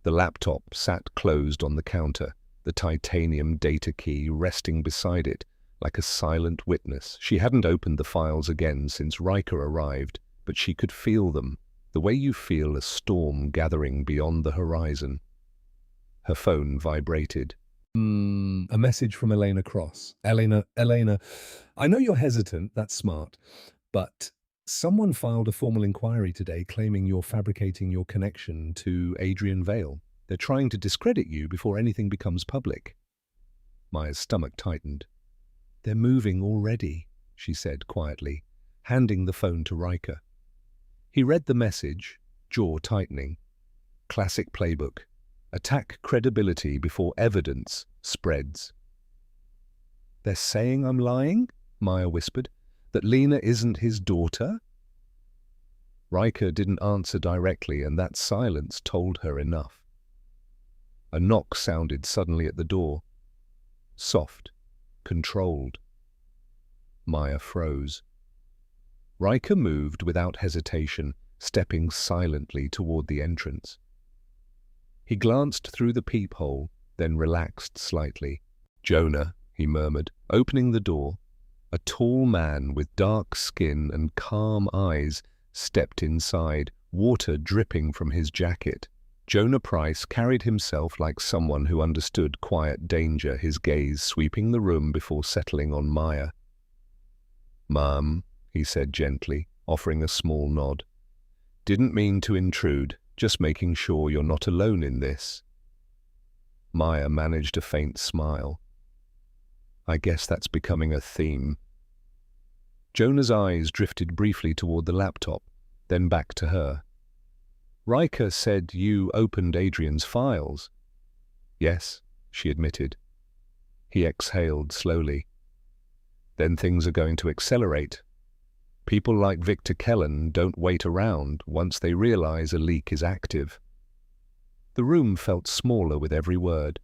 The laptop sat closed on the counter, the titanium data key resting beside it like a silent witness. She hadn't opened the files again since Riker arrived, but she could feel them, the way you feel a storm gathering beyond the horizon. Her phone vibrated. A message from Elena Cross. Elena, I know you're hesitant, that's smart, but someone filed a formal inquiry today claiming you're fabricating your connection to Adrian Vale. They're trying to discredit you before anything becomes public. Maya's stomach tightened. "They're moving already," she said quietly, handing the phone to Riker. He read the message, jaw tightening. Classic playbook. Attack credibility before evidence spreads. "They're saying I'm lying?" Maya whispered. "That Lena isn't his daughter?" Riker didn't answer directly, and that silence told her enough. A knock sounded suddenly at the door. Soft, controlled. Maya froze. Riker moved without hesitation, stepping silently toward the entrance. He glanced through the peephole, then relaxed slightly. "Jonah," he murmured, opening the door. A tall man with dark skin and calm eyes stepped inside, water dripping from his jacket. Jonah Price carried himself like someone who understood quiet danger, his gaze sweeping the room before settling on Maya. "Ma'am," he said gently, offering a small nod. "Didn't mean to intrude, just making sure you're not alone in this." Maya managed a faint smile. "I guess that's becoming a theme." Jonah's eyes drifted briefly toward the laptop, then back to her. "Riker said you opened Adrian's files." "Yes," she admitted. He exhaled slowly. "Then things are going to accelerate. People like Victor Kellen don't wait around once they realize a leak is active." The room felt smaller with every word.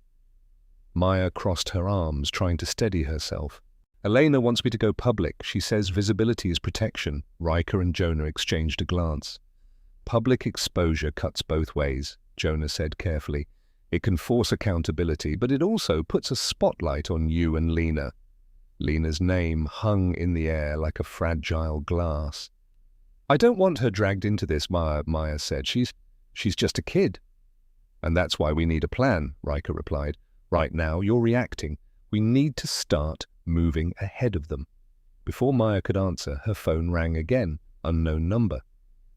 Maya crossed her arms, trying to steady herself. Elena wants me to go public. She says visibility is protection. Riker and Jonah exchanged a glance. Public exposure cuts both ways, Jonah said carefully. It can force accountability, but it also puts a spotlight on you and Lena. Lena's name hung in the air like a fragile glass. I don't want her dragged into this, Maya said. She's just a kid. And that's why we need a plan, Riker replied. Right now, you're reacting. We need to start moving ahead of them. Before Maya could answer, her phone rang again, unknown number.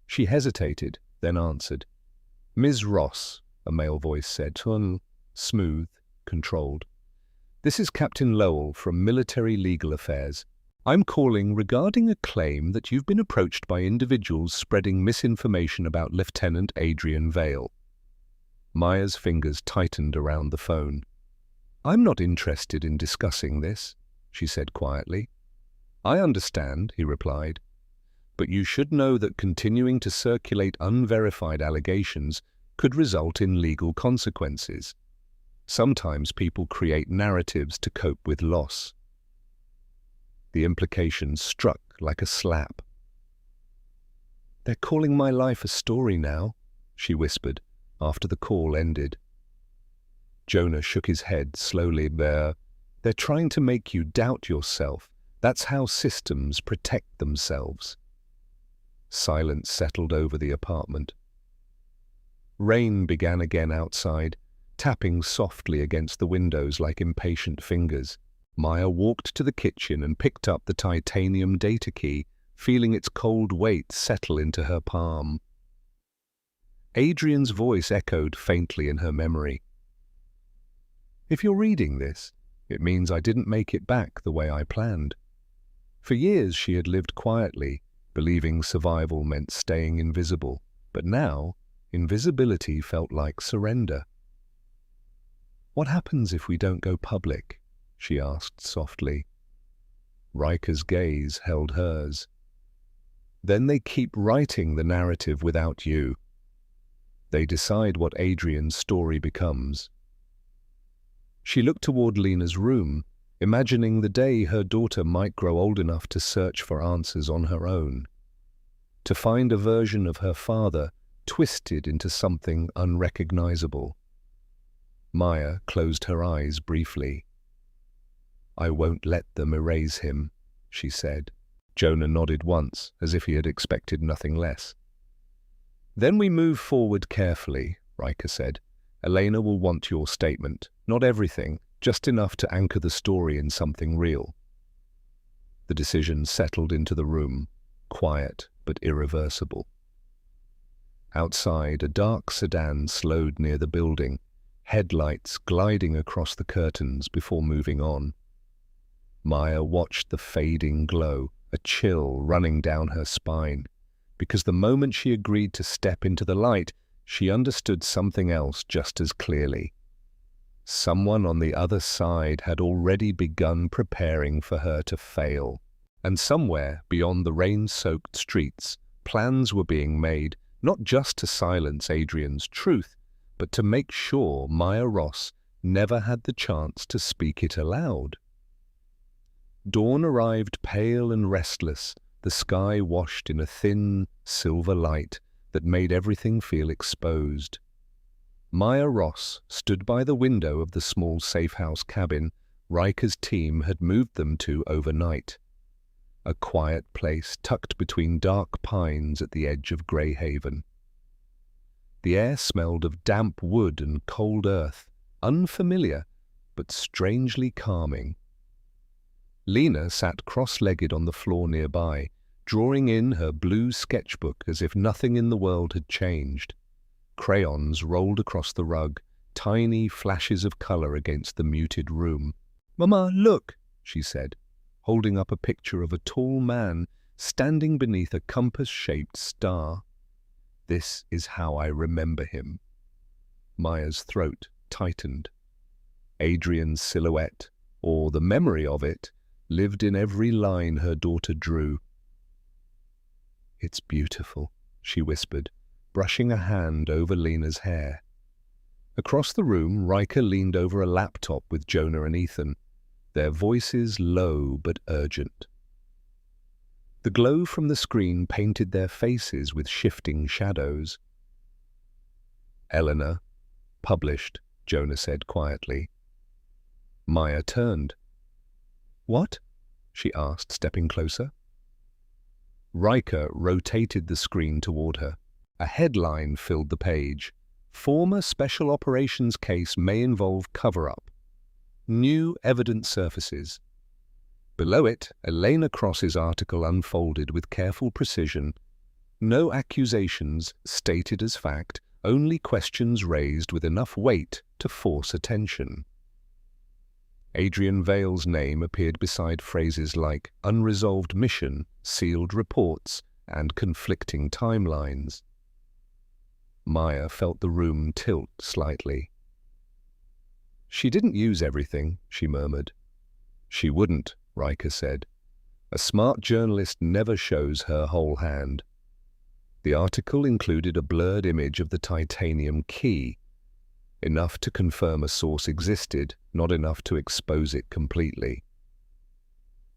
She hesitated, then answered. Ms. Ross, a male voice said, smooth, controlled. This is Captain Lowell from Military Legal Affairs. I'm calling regarding a claim that you've been approached by individuals spreading misinformation about Lieutenant Adrian Vale. Maya's fingers tightened around the phone. I'm not interested in discussing this, she said quietly. I understand, he replied. But you should know that continuing to circulate unverified allegations could result in legal consequences. Sometimes people create narratives to cope with loss. The implication struck like a slap. They're calling my life a story now, she whispered after the call ended. Jonah shook his head slowly. They're trying to make you doubt yourself. That's how systems protect themselves. Silence settled over the apartment. Rain began again outside, tapping softly against the windows like impatient fingers. Maya walked to the kitchen and picked up the titanium data key, feeling its cold weight settle into her palm. Adrian's voice echoed faintly in her memory. If you're reading this, it means I didn't make it back the way I planned. For years she had lived quietly, believing survival meant staying invisible, but now invisibility felt like surrender. What happens if we don't go public? She asked softly. Riker's gaze held hers. Then they keep writing the narrative without you. They decide what Adrian's story becomes. She looked toward Lena's room, imagining the day her daughter might grow old enough to search for answers on her own, to find a version of her father twisted into something unrecognizable. Maya closed her eyes briefly. I won't let them erase him, she said. Jonah nodded once, as if he had expected nothing less. Then we move forward carefully, Riker said. Elena will want your statement. Not everything, just enough to anchor the story in something real. The decision settled into the room, quiet but irreversible. Outside, a dark sedan slowed near the building, headlights gliding across the curtains before moving on. Maya watched the fading glow, a chill running down her spine, because the moment she agreed to step into the light, she understood something else just as clearly. Someone on the other side had already begun preparing for her to fail. And somewhere beyond the rain-soaked streets, plans were being made, not just to silence Adrian's truth, but to make sure Maya Ross never had the chance to speak it aloud. Dawn arrived pale and restless, the sky washed in a thin, silver light that made everything feel exposed. Maya Ross stood by the window of the small safe-house cabin Riker's team had moved them to overnight. A quiet place tucked between dark pines at the edge of Greyhaven. The air smelled of damp wood and cold earth, unfamiliar, but strangely calming. Lena sat cross-legged on the floor nearby, drawing in her blue sketchbook as if nothing in the world had changed. Crayons rolled across the rug, tiny flashes of color against the muted room. "Mama, look," she said, holding up a picture of a tall man standing beneath a compass-shaped star. "This is how I remember him." Maya's throat tightened. Adrian's silhouette, or the memory of it, lived in every line her daughter drew. "It's beautiful," she whispered, brushing a hand over Lena's hair. Across the room, Riker leaned over a laptop with Jonah and Ethan, their voices low but urgent. The glow from the screen painted their faces with shifting shadows. "Eleanor, published," Jonah said quietly. Maya turned. "What?" she asked, stepping closer. Riker rotated the screen toward her. A headline filled the page. "Former Special Operations case may involve cover-up. New evidence surfaces." Below it, Elena Cross's article unfolded with careful precision. No accusations stated as fact, only questions raised with enough weight to force attention. Adrian Vale's name appeared beside phrases like unresolved mission, sealed reports, and conflicting timelines. Maya felt the room tilt slightly. "She didn't use everything," she murmured. "She wouldn't," Riker said. "A smart journalist never shows her whole hand." The article included a blurred image of the titanium key, enough to confirm a source existed, not enough to expose it completely.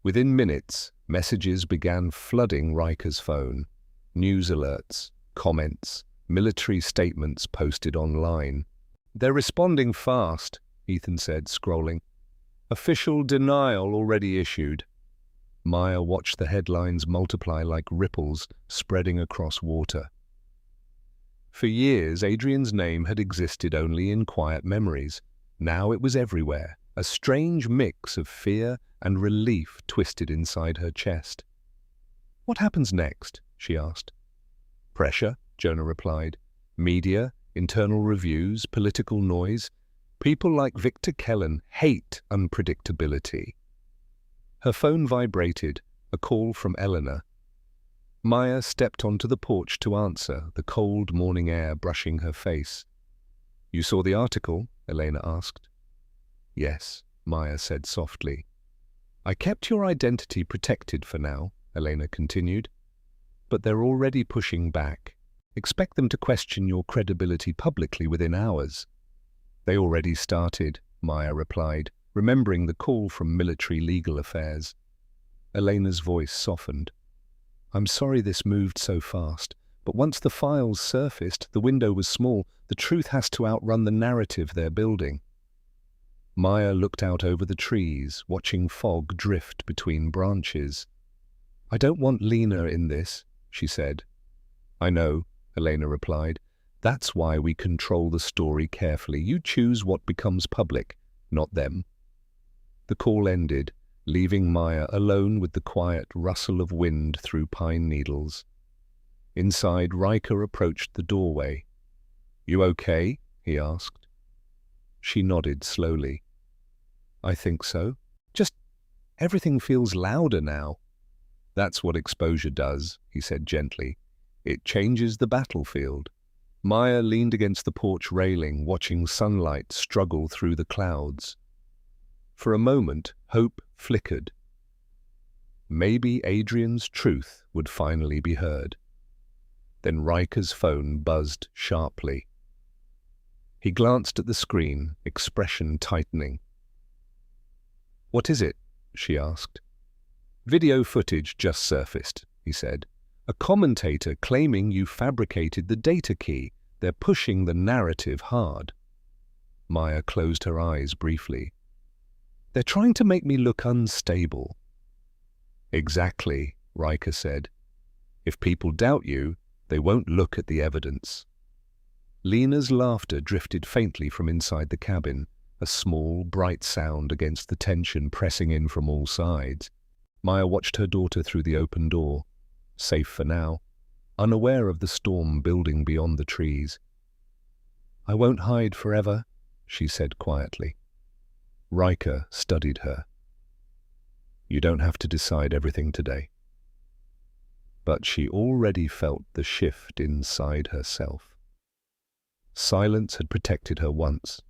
Within minutes, messages began flooding Riker's phone. News alerts, comments, military statements posted online. "They're responding fast," Ethan said, scrolling. "Official denial already issued." Maya watched the headlines multiply like ripples spreading across water. For years, Adrian's name had existed only in quiet memories. Now it was everywhere, a strange mix of fear and relief twisted inside her chest. "What happens next?" she asked. "Pressure," Jonah replied. "Media, internal reviews, political noise. People like Victor Kellen hate unpredictability." Her phone vibrated, a call from Eleanor. Maya stepped onto the porch to answer, the cold morning air brushing her face. "You saw the article?" Elena asked. "Yes," Maya said softly. "I kept your identity protected for now," Elena continued. "But they're already pushing back. Expect them to question your credibility publicly within hours." "They already started," Maya replied, remembering the call from military legal affairs. Elena's voice softened. "I'm sorry this moved so fast, but once the files surfaced, the window was small. The truth has to outrun the narrative they're building." Maya looked out over the trees, watching fog drift between branches. "I don't want Lena in this," she said. "I know," Elena replied. "That's why we control the story carefully. You choose what becomes public, not them." The call ended, leaving Maya alone with the quiet rustle of wind through pine needles. Inside, Riker approached the doorway. "You okay?" he asked. She nodded slowly. "I think so. Just everything feels louder now." "That's what exposure does," he said gently. "It changes the battlefield." Maya leaned against the porch railing, watching sunlight struggle through the clouds. For a moment, hope flickered. Maybe Adrian's truth would finally be heard. Then Riker's phone buzzed sharply. He glanced at the screen, expression tightening. "What is it?" she asked. "Video footage just surfaced," he said. "A commentator claiming you fabricated the data key. They're pushing the narrative hard." Maya closed her eyes briefly. "They're trying to make me look unstable." "Exactly," Riker said. "If people doubt you, they won't look at the evidence." Lena's laughter drifted faintly from inside the cabin, a small, bright sound against the tension pressing in from all sides. Maya watched her daughter through the open door, safe for now, unaware of the storm building beyond the trees. "I won't hide forever," she said quietly. Riker studied her. "You don't have to decide everything today." But she already felt the shift inside herself. Silence had protected her once.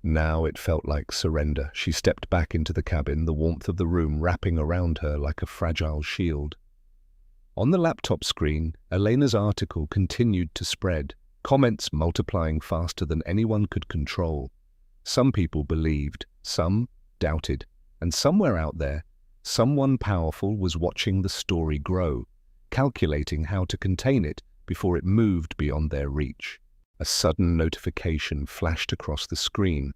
Now it felt like surrender. She stepped back into the cabin, the warmth of the room wrapping around her like a fragile shield. On the laptop screen, Elena's article continued to spread, comments multiplying faster than anyone could control. Some people believed, some doubted, and somewhere out there, someone powerful was watching the story grow, calculating how to contain it before it moved beyond their reach. A sudden notification flashed across the screen.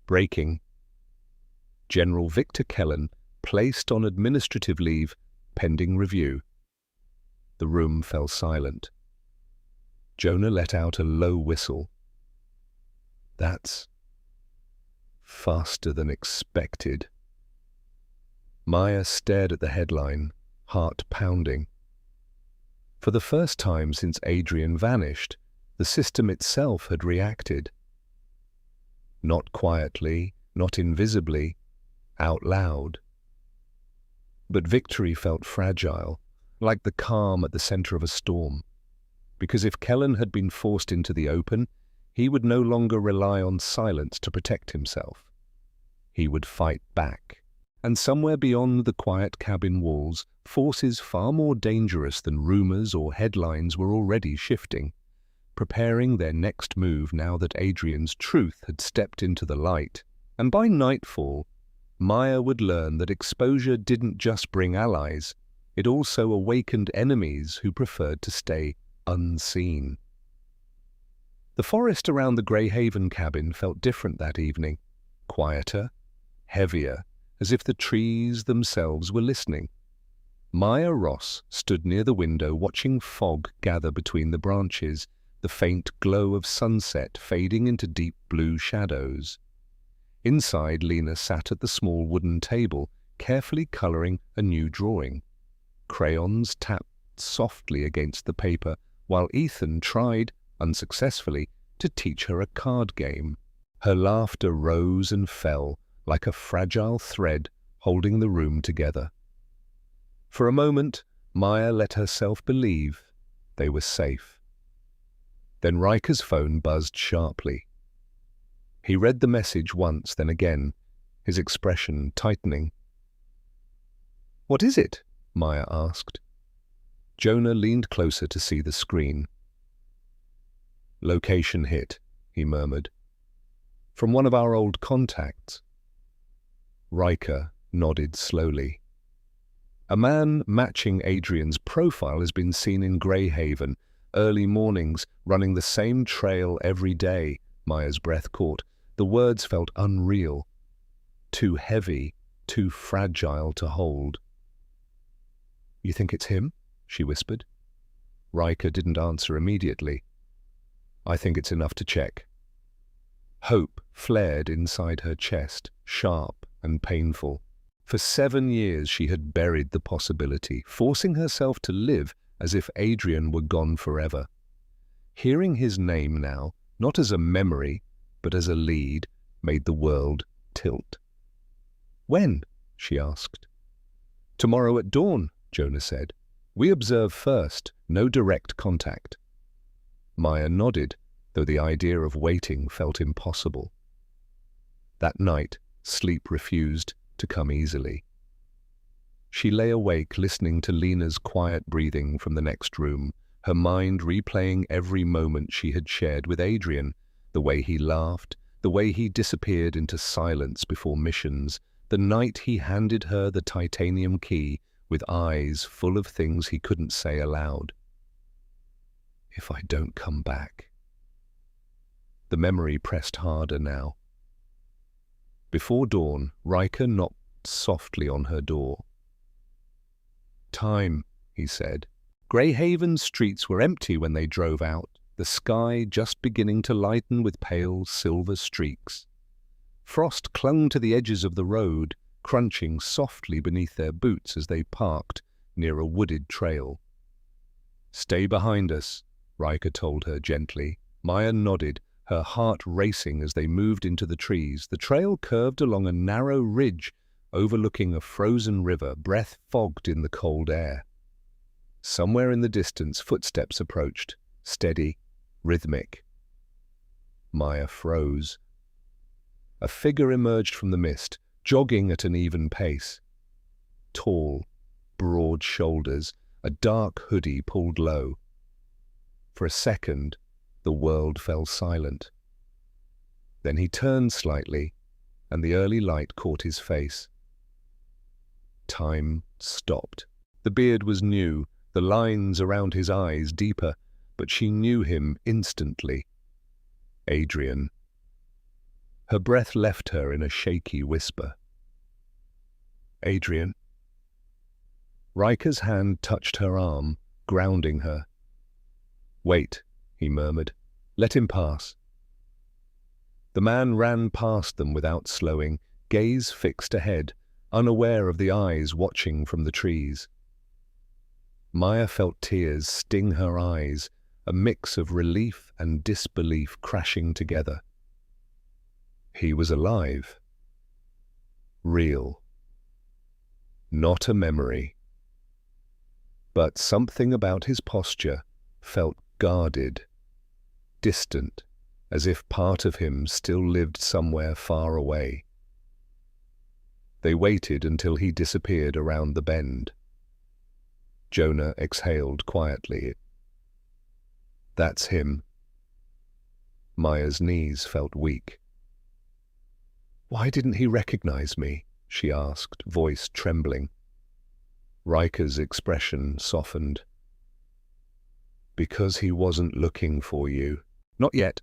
Breaking. General Victor Kellen placed on administrative leave, pending review. The room fell silent. Jonah let out a low whistle. That's faster than expected. Maya stared at the headline, heart pounding. For the first time since Adrian vanished, the system itself had reacted. Not quietly, not invisibly, out loud. But victory felt fragile, like the calm at the center of a storm. Because if Kellen had been forced into the open, he would no longer rely on silence to protect himself. He would fight back. And somewhere beyond the quiet cabin walls, forces far more dangerous than rumors or headlines were already shifting, preparing their next move now that Adrian's truth had stepped into the light. And by nightfall, Maya would learn that exposure didn't just bring allies, it also awakened enemies who preferred to stay unseen. The forest around the Greyhaven cabin felt different that evening, quieter, heavier, as if the trees themselves were listening. Maya Ross stood near the window watching fog gather between the branches, the faint glow of sunset fading into deep blue shadows. Inside, Lena sat at the small wooden table, carefully coloring a new drawing. Crayons tapped softly against the paper, while Ethan tried, unsuccessfully, to teach her a card game. Her laughter rose and fell, like a fragile thread holding the room together. For a moment, Maya let herself believe they were safe. Then Riker's phone buzzed sharply. He read the message once, then again, his expression tightening. "What is it?" Maya asked. Jonah leaned closer to see the screen. "Location hit," he murmured. "From one of our old contacts." Riker nodded slowly. "A man matching Adrian's profile has been seen in Greyhaven, early mornings, running the same trail every day." Maya's breath caught. The words felt unreal. Too heavy, too fragile to hold. "You think it's him?" she whispered. Riker didn't answer immediately. "I think it's enough to check." Hope flared inside her chest, sharp and painful. For 7 years she had buried the possibility, forcing herself to live as if Adrian were gone forever. Hearing his name now, not as a memory, but as a lead, made the world tilt. "When?" she asked. "Tomorrow at dawn," Jonah said. "We observe first, no direct contact." Maya nodded, though the idea of waiting felt impossible. That night, sleep refused to come easily. She lay awake listening to Lena's quiet breathing from the next room, her mind replaying every moment she had shared with Adrian, the way he laughed, the way he disappeared into silence before missions, the night he handed her the titanium key with eyes full of things he couldn't say aloud. "If I don't come back." The memory pressed harder now. Before dawn, Riker knocked softly on her door. "Time," he said. Greyhaven's streets were empty when they drove out, the sky just beginning to lighten with pale silver streaks. Frost clung to the edges of the road, crunching softly beneath their boots as they parked near a wooded trail. "Stay behind us," Riker told her gently. Maya nodded, her heart racing as they moved into the trees. The trail curved along a narrow ridge overlooking a frozen river, breath fogged in the cold air. Somewhere in the distance, footsteps approached, steady, rhythmic. Maya froze. A figure emerged from the mist, jogging at an even pace. Tall, broad shoulders, a dark hoodie pulled low. For a second, The world fell silent. Then he turned slightly, and the early light caught his face. Time stopped. The beard was new, the lines around his eyes deeper, but she knew him instantly. Adrian. Her breath left her in a shaky whisper. Adrian. Riker's hand touched her arm, grounding her. Wait, he murmured. Let him pass. The man ran past them without slowing, gaze fixed ahead, unaware of the eyes watching from the trees. Maya felt tears sting her eyes, a mix of relief and disbelief crashing together. He was alive. Real. Not a memory. But something about his posture felt guarded, distant, as if part of him still lived somewhere far away. They waited until he disappeared around the bend. Jonah exhaled quietly. That's him. Maya's knees felt weak. Why didn't he recognize me? She asked, voice trembling. Riker's expression softened. Because he wasn't looking for you. Not yet.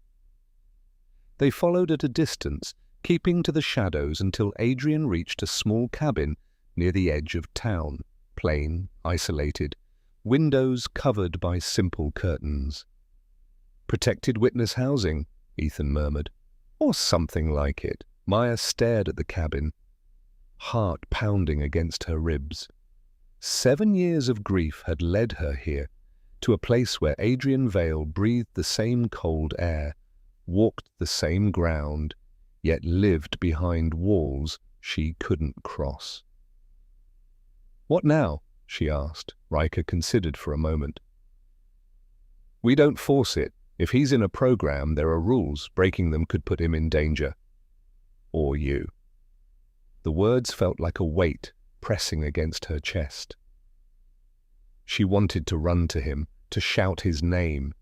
They followed at a distance, keeping to the shadows until Adrian reached a small cabin near the edge of town, plain, isolated, windows covered by simple curtains. Protected witness housing, Ethan murmured. Or something like it. Maya stared at the cabin, heart pounding against her ribs. 7 years of grief had led her here, to a place where Adrian Vale breathed the same cold air, walked the same ground, yet lived behind walls she couldn't cross. What now? She asked. Riker considered for a moment. We don't force it. If he's in a program, there are rules. Breaking them could put him in danger. Or you. The words felt like a weight pressing against her chest. She wanted to run to him, to shout his name,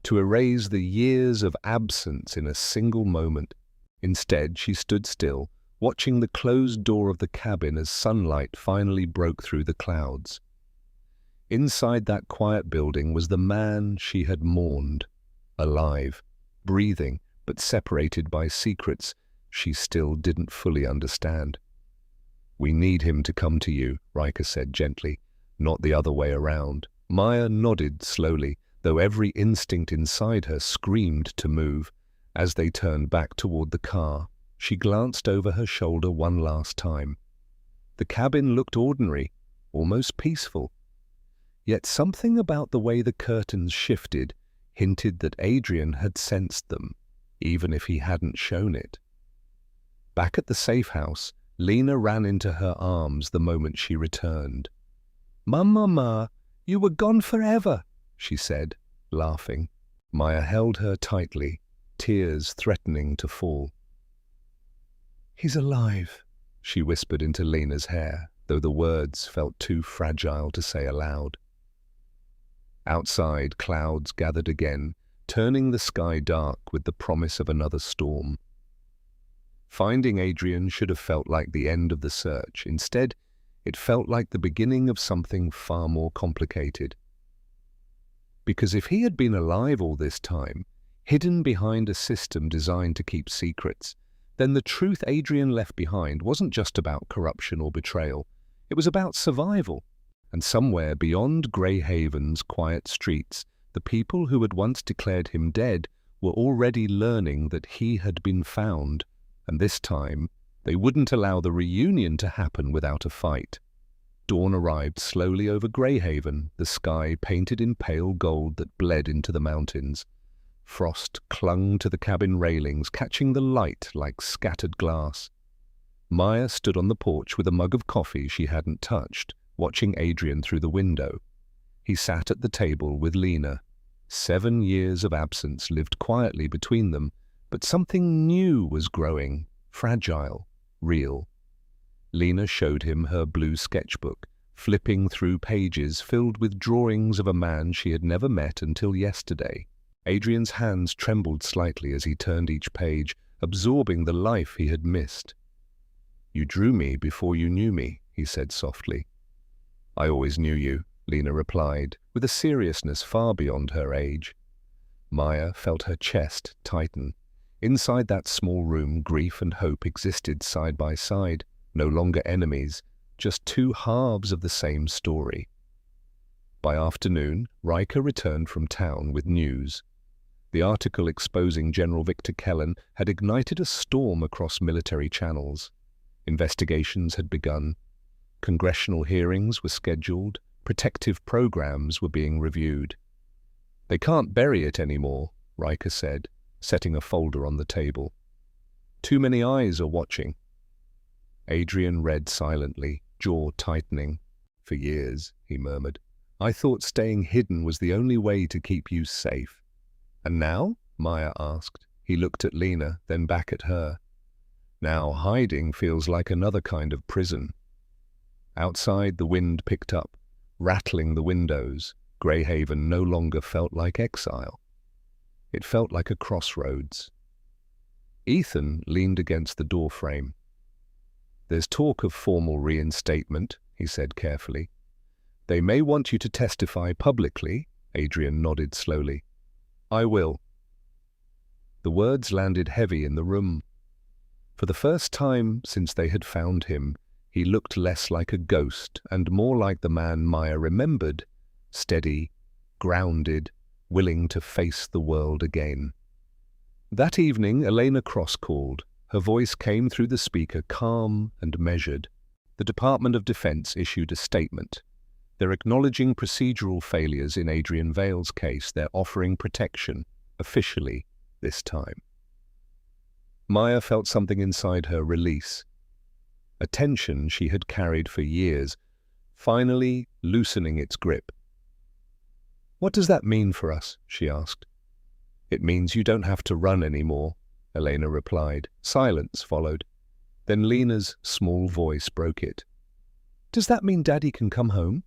to erase the years of absence in a single moment. Instead, she stood still, watching the closed door of the cabin as sunlight finally broke through the clouds. Inside that quiet building was the man she had mourned, alive, breathing, but separated by secrets she still didn't fully understand. We need him to come to you, Riker said gently, not the other way around. Maya nodded slowly, though every instinct inside her screamed to move. As they turned back toward the car, she glanced over her shoulder one last time. The cabin looked ordinary, almost peaceful. Yet something about the way the curtains shifted hinted that Adrian had sensed them, even if he hadn't shown it. Back at the safe house, Lena ran into her arms the moment she returned. "Mama, you were gone forever," she said, laughing. Maya held her tightly, tears threatening to fall. "He's alive," she whispered into Lena's hair, though the words felt too fragile to say aloud. Outside, clouds gathered again, turning the sky dark with the promise of another storm. Finding Adrian should have felt like the end of the search. Instead, it felt like the beginning of something far more complicated. Because if he had been alive all this time, hidden behind a system designed to keep secrets, then the truth Adrian left behind wasn't just about corruption or betrayal. It was about survival. And somewhere beyond Greyhaven's quiet streets, the people who had once declared him dead were already learning that he had been found. And this time, they wouldn't allow the reunion to happen without a fight. Dawn arrived slowly over Greyhaven, the sky painted in pale gold that bled into the mountains. Frost clung to the cabin railings, catching the light like scattered glass. Maya stood on the porch with a mug of coffee she hadn't touched, watching Adrian through the window. He sat at the table with Lena. 7 years of absence lived quietly between them, but something new was growing, fragile, real. Lena showed him her blue sketchbook, flipping through pages filled with drawings of a man she had never met until yesterday. Adrian's hands trembled slightly as he turned each page, absorbing the life he had missed. "You drew me before you knew me," he said softly. "I always knew you," Lena replied, with a seriousness far beyond her age. Maya felt her chest tighten. Inside that small room, grief and hope existed side by side, no longer enemies, just two halves of the same story. By afternoon, Riker returned from town with news. The article exposing General Victor Kellen had ignited a storm across military channels. Investigations had begun. Congressional hearings were scheduled. Protective programs were being reviewed. "They can't bury it anymore," Riker said, setting a folder on the table. "Too many eyes are watching." Adrian read silently, jaw tightening. "For years," he murmured, "I thought staying hidden was the only way to keep you safe." "And now?" Maya asked. He looked at Lena, then back at her. "Now hiding feels like another kind of prison." Outside, the wind picked up, rattling the windows. Greyhaven no longer felt like exile. It felt like a crossroads. Ethan leaned against the doorframe. "There's talk of formal reinstatement," he said carefully. "They may want you to testify publicly," Adrian nodded slowly. "I will." The words landed heavy in the room. For the first time since they had found him, he looked less like a ghost and more like the man Maya remembered, steady, grounded, willing to face the world again. That evening, Elena Cross called. Her voice came through the speaker calm and measured. The Department of Defense issued a statement. They're acknowledging procedural failures in Adrian Vale's case. They're offering protection, officially, this time. Maya felt something inside her release. A tension she had carried for years, finally loosening its grip. "What does that mean for us?" she asked. "It means you don't have to run anymore," Elena replied. Silence followed. Then Lena's small voice broke it. "Does that mean Daddy can come home?"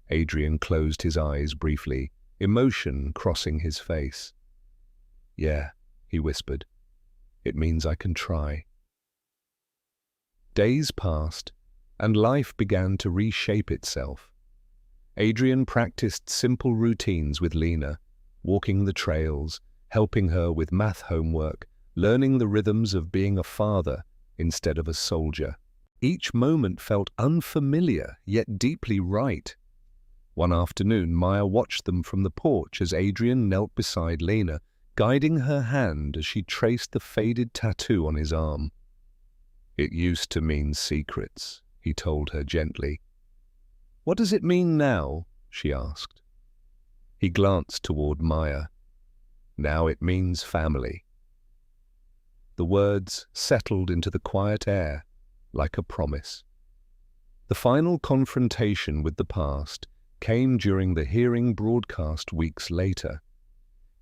Adrian closed his eyes briefly, emotion crossing his face. "Yeah," he whispered. "It means I can try." Days passed, and life began to reshape itself. Adrian practiced simple routines with Lena, walking the trails, helping her with math homework, learning the rhythms of being a father instead of a soldier. Each moment felt unfamiliar, yet deeply right. One afternoon, Maya watched them from the porch as Adrian knelt beside Lena, guiding her hand as she traced the faded tattoo on his arm. "It used to mean secrets," he told her gently. "What does it mean now?" she asked. He glanced toward Maya. "Now it means family." The words settled into the quiet air like a promise. The final confrontation with the past came during the hearing broadcast weeks later.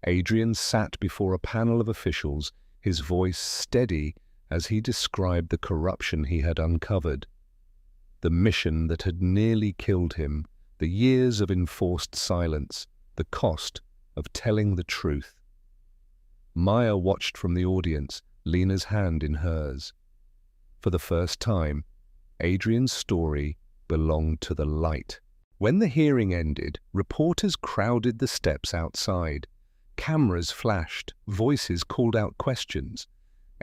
Adrian sat before a panel of officials, his voice steady as he described the corruption he had uncovered, the mission that had nearly killed him, the years of enforced silence, the cost of telling the truth. Maya watched from the audience, Lena's hand in hers. For the first time, Adrian's story belonged to the light. When the hearing ended, reporters crowded the steps outside. Cameras flashed, voices called out questions.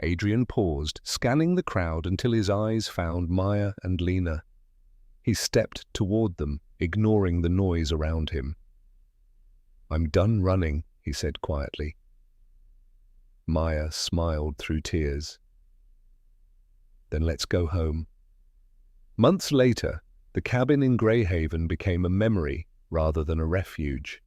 Adrian paused, scanning the crowd until his eyes found Maya and Lena. He stepped toward them, ignoring the noise around him. "I'm done running," he said quietly. Maya smiled through tears. "Then let's go home." Months later, the cabin in Greyhaven became a memory rather than a refuge.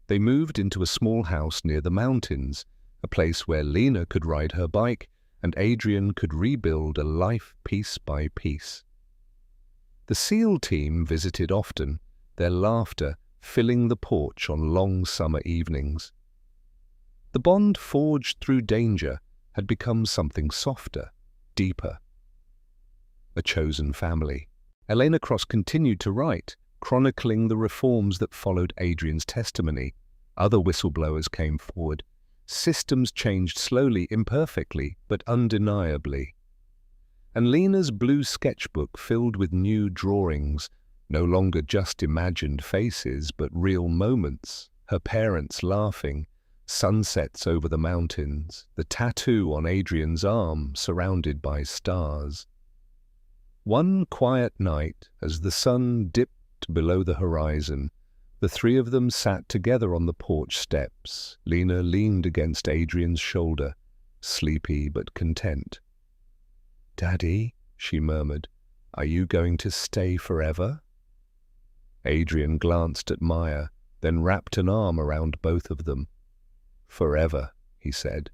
They moved into a small house near the mountains, a place where Lena could ride her bike and Adrian could rebuild a life piece by piece. The SEAL team visited often, their laughter filling the porch on long summer evenings. The bond forged through danger had become something softer, deeper. A chosen family. Elena Cross continued to write, chronicling the reforms that followed Adrian's testimony. Other whistleblowers came forward. Systems changed slowly, imperfectly, but undeniably. And Lena's blue sketchbook filled with new drawings, no longer just imagined faces, but real moments. Her parents laughing, sunsets over the mountains, the tattoo on Adrian's arm surrounded by stars. One quiet night, as the sun dipped below the horizon, the three of them sat together on the porch steps. Lena leaned against Adrian's shoulder, sleepy but content. "Daddy," she murmured, "are you going to stay forever?" Adrian glanced at Maya, then wrapped an arm around both of them. "Forever," he said.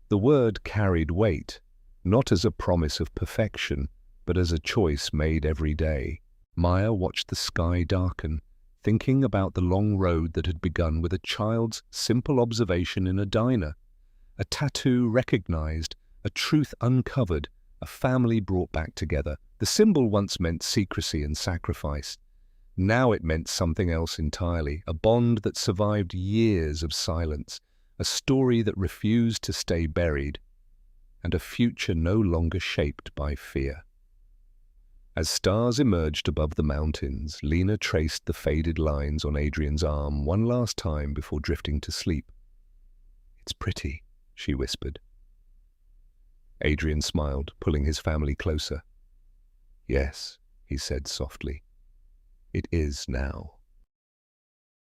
The word carried weight, not as a promise of perfection, but as a choice made every day. Maya watched the sky darken, thinking about the long road that had begun with a child's simple observation in a diner. A tattoo recognized, a truth uncovered, a family brought back together. The symbol once meant secrecy and sacrifice. Now it meant something else entirely, a bond that survived years of silence, a story that refused to stay buried, and a future no longer shaped by fear. As stars emerged above the mountains, Lena traced the faded lines on Adrian's arm one last time before drifting to sleep. "It's pretty," she whispered. Adrian smiled, pulling his family closer. "Yes," he said softly. "It is now."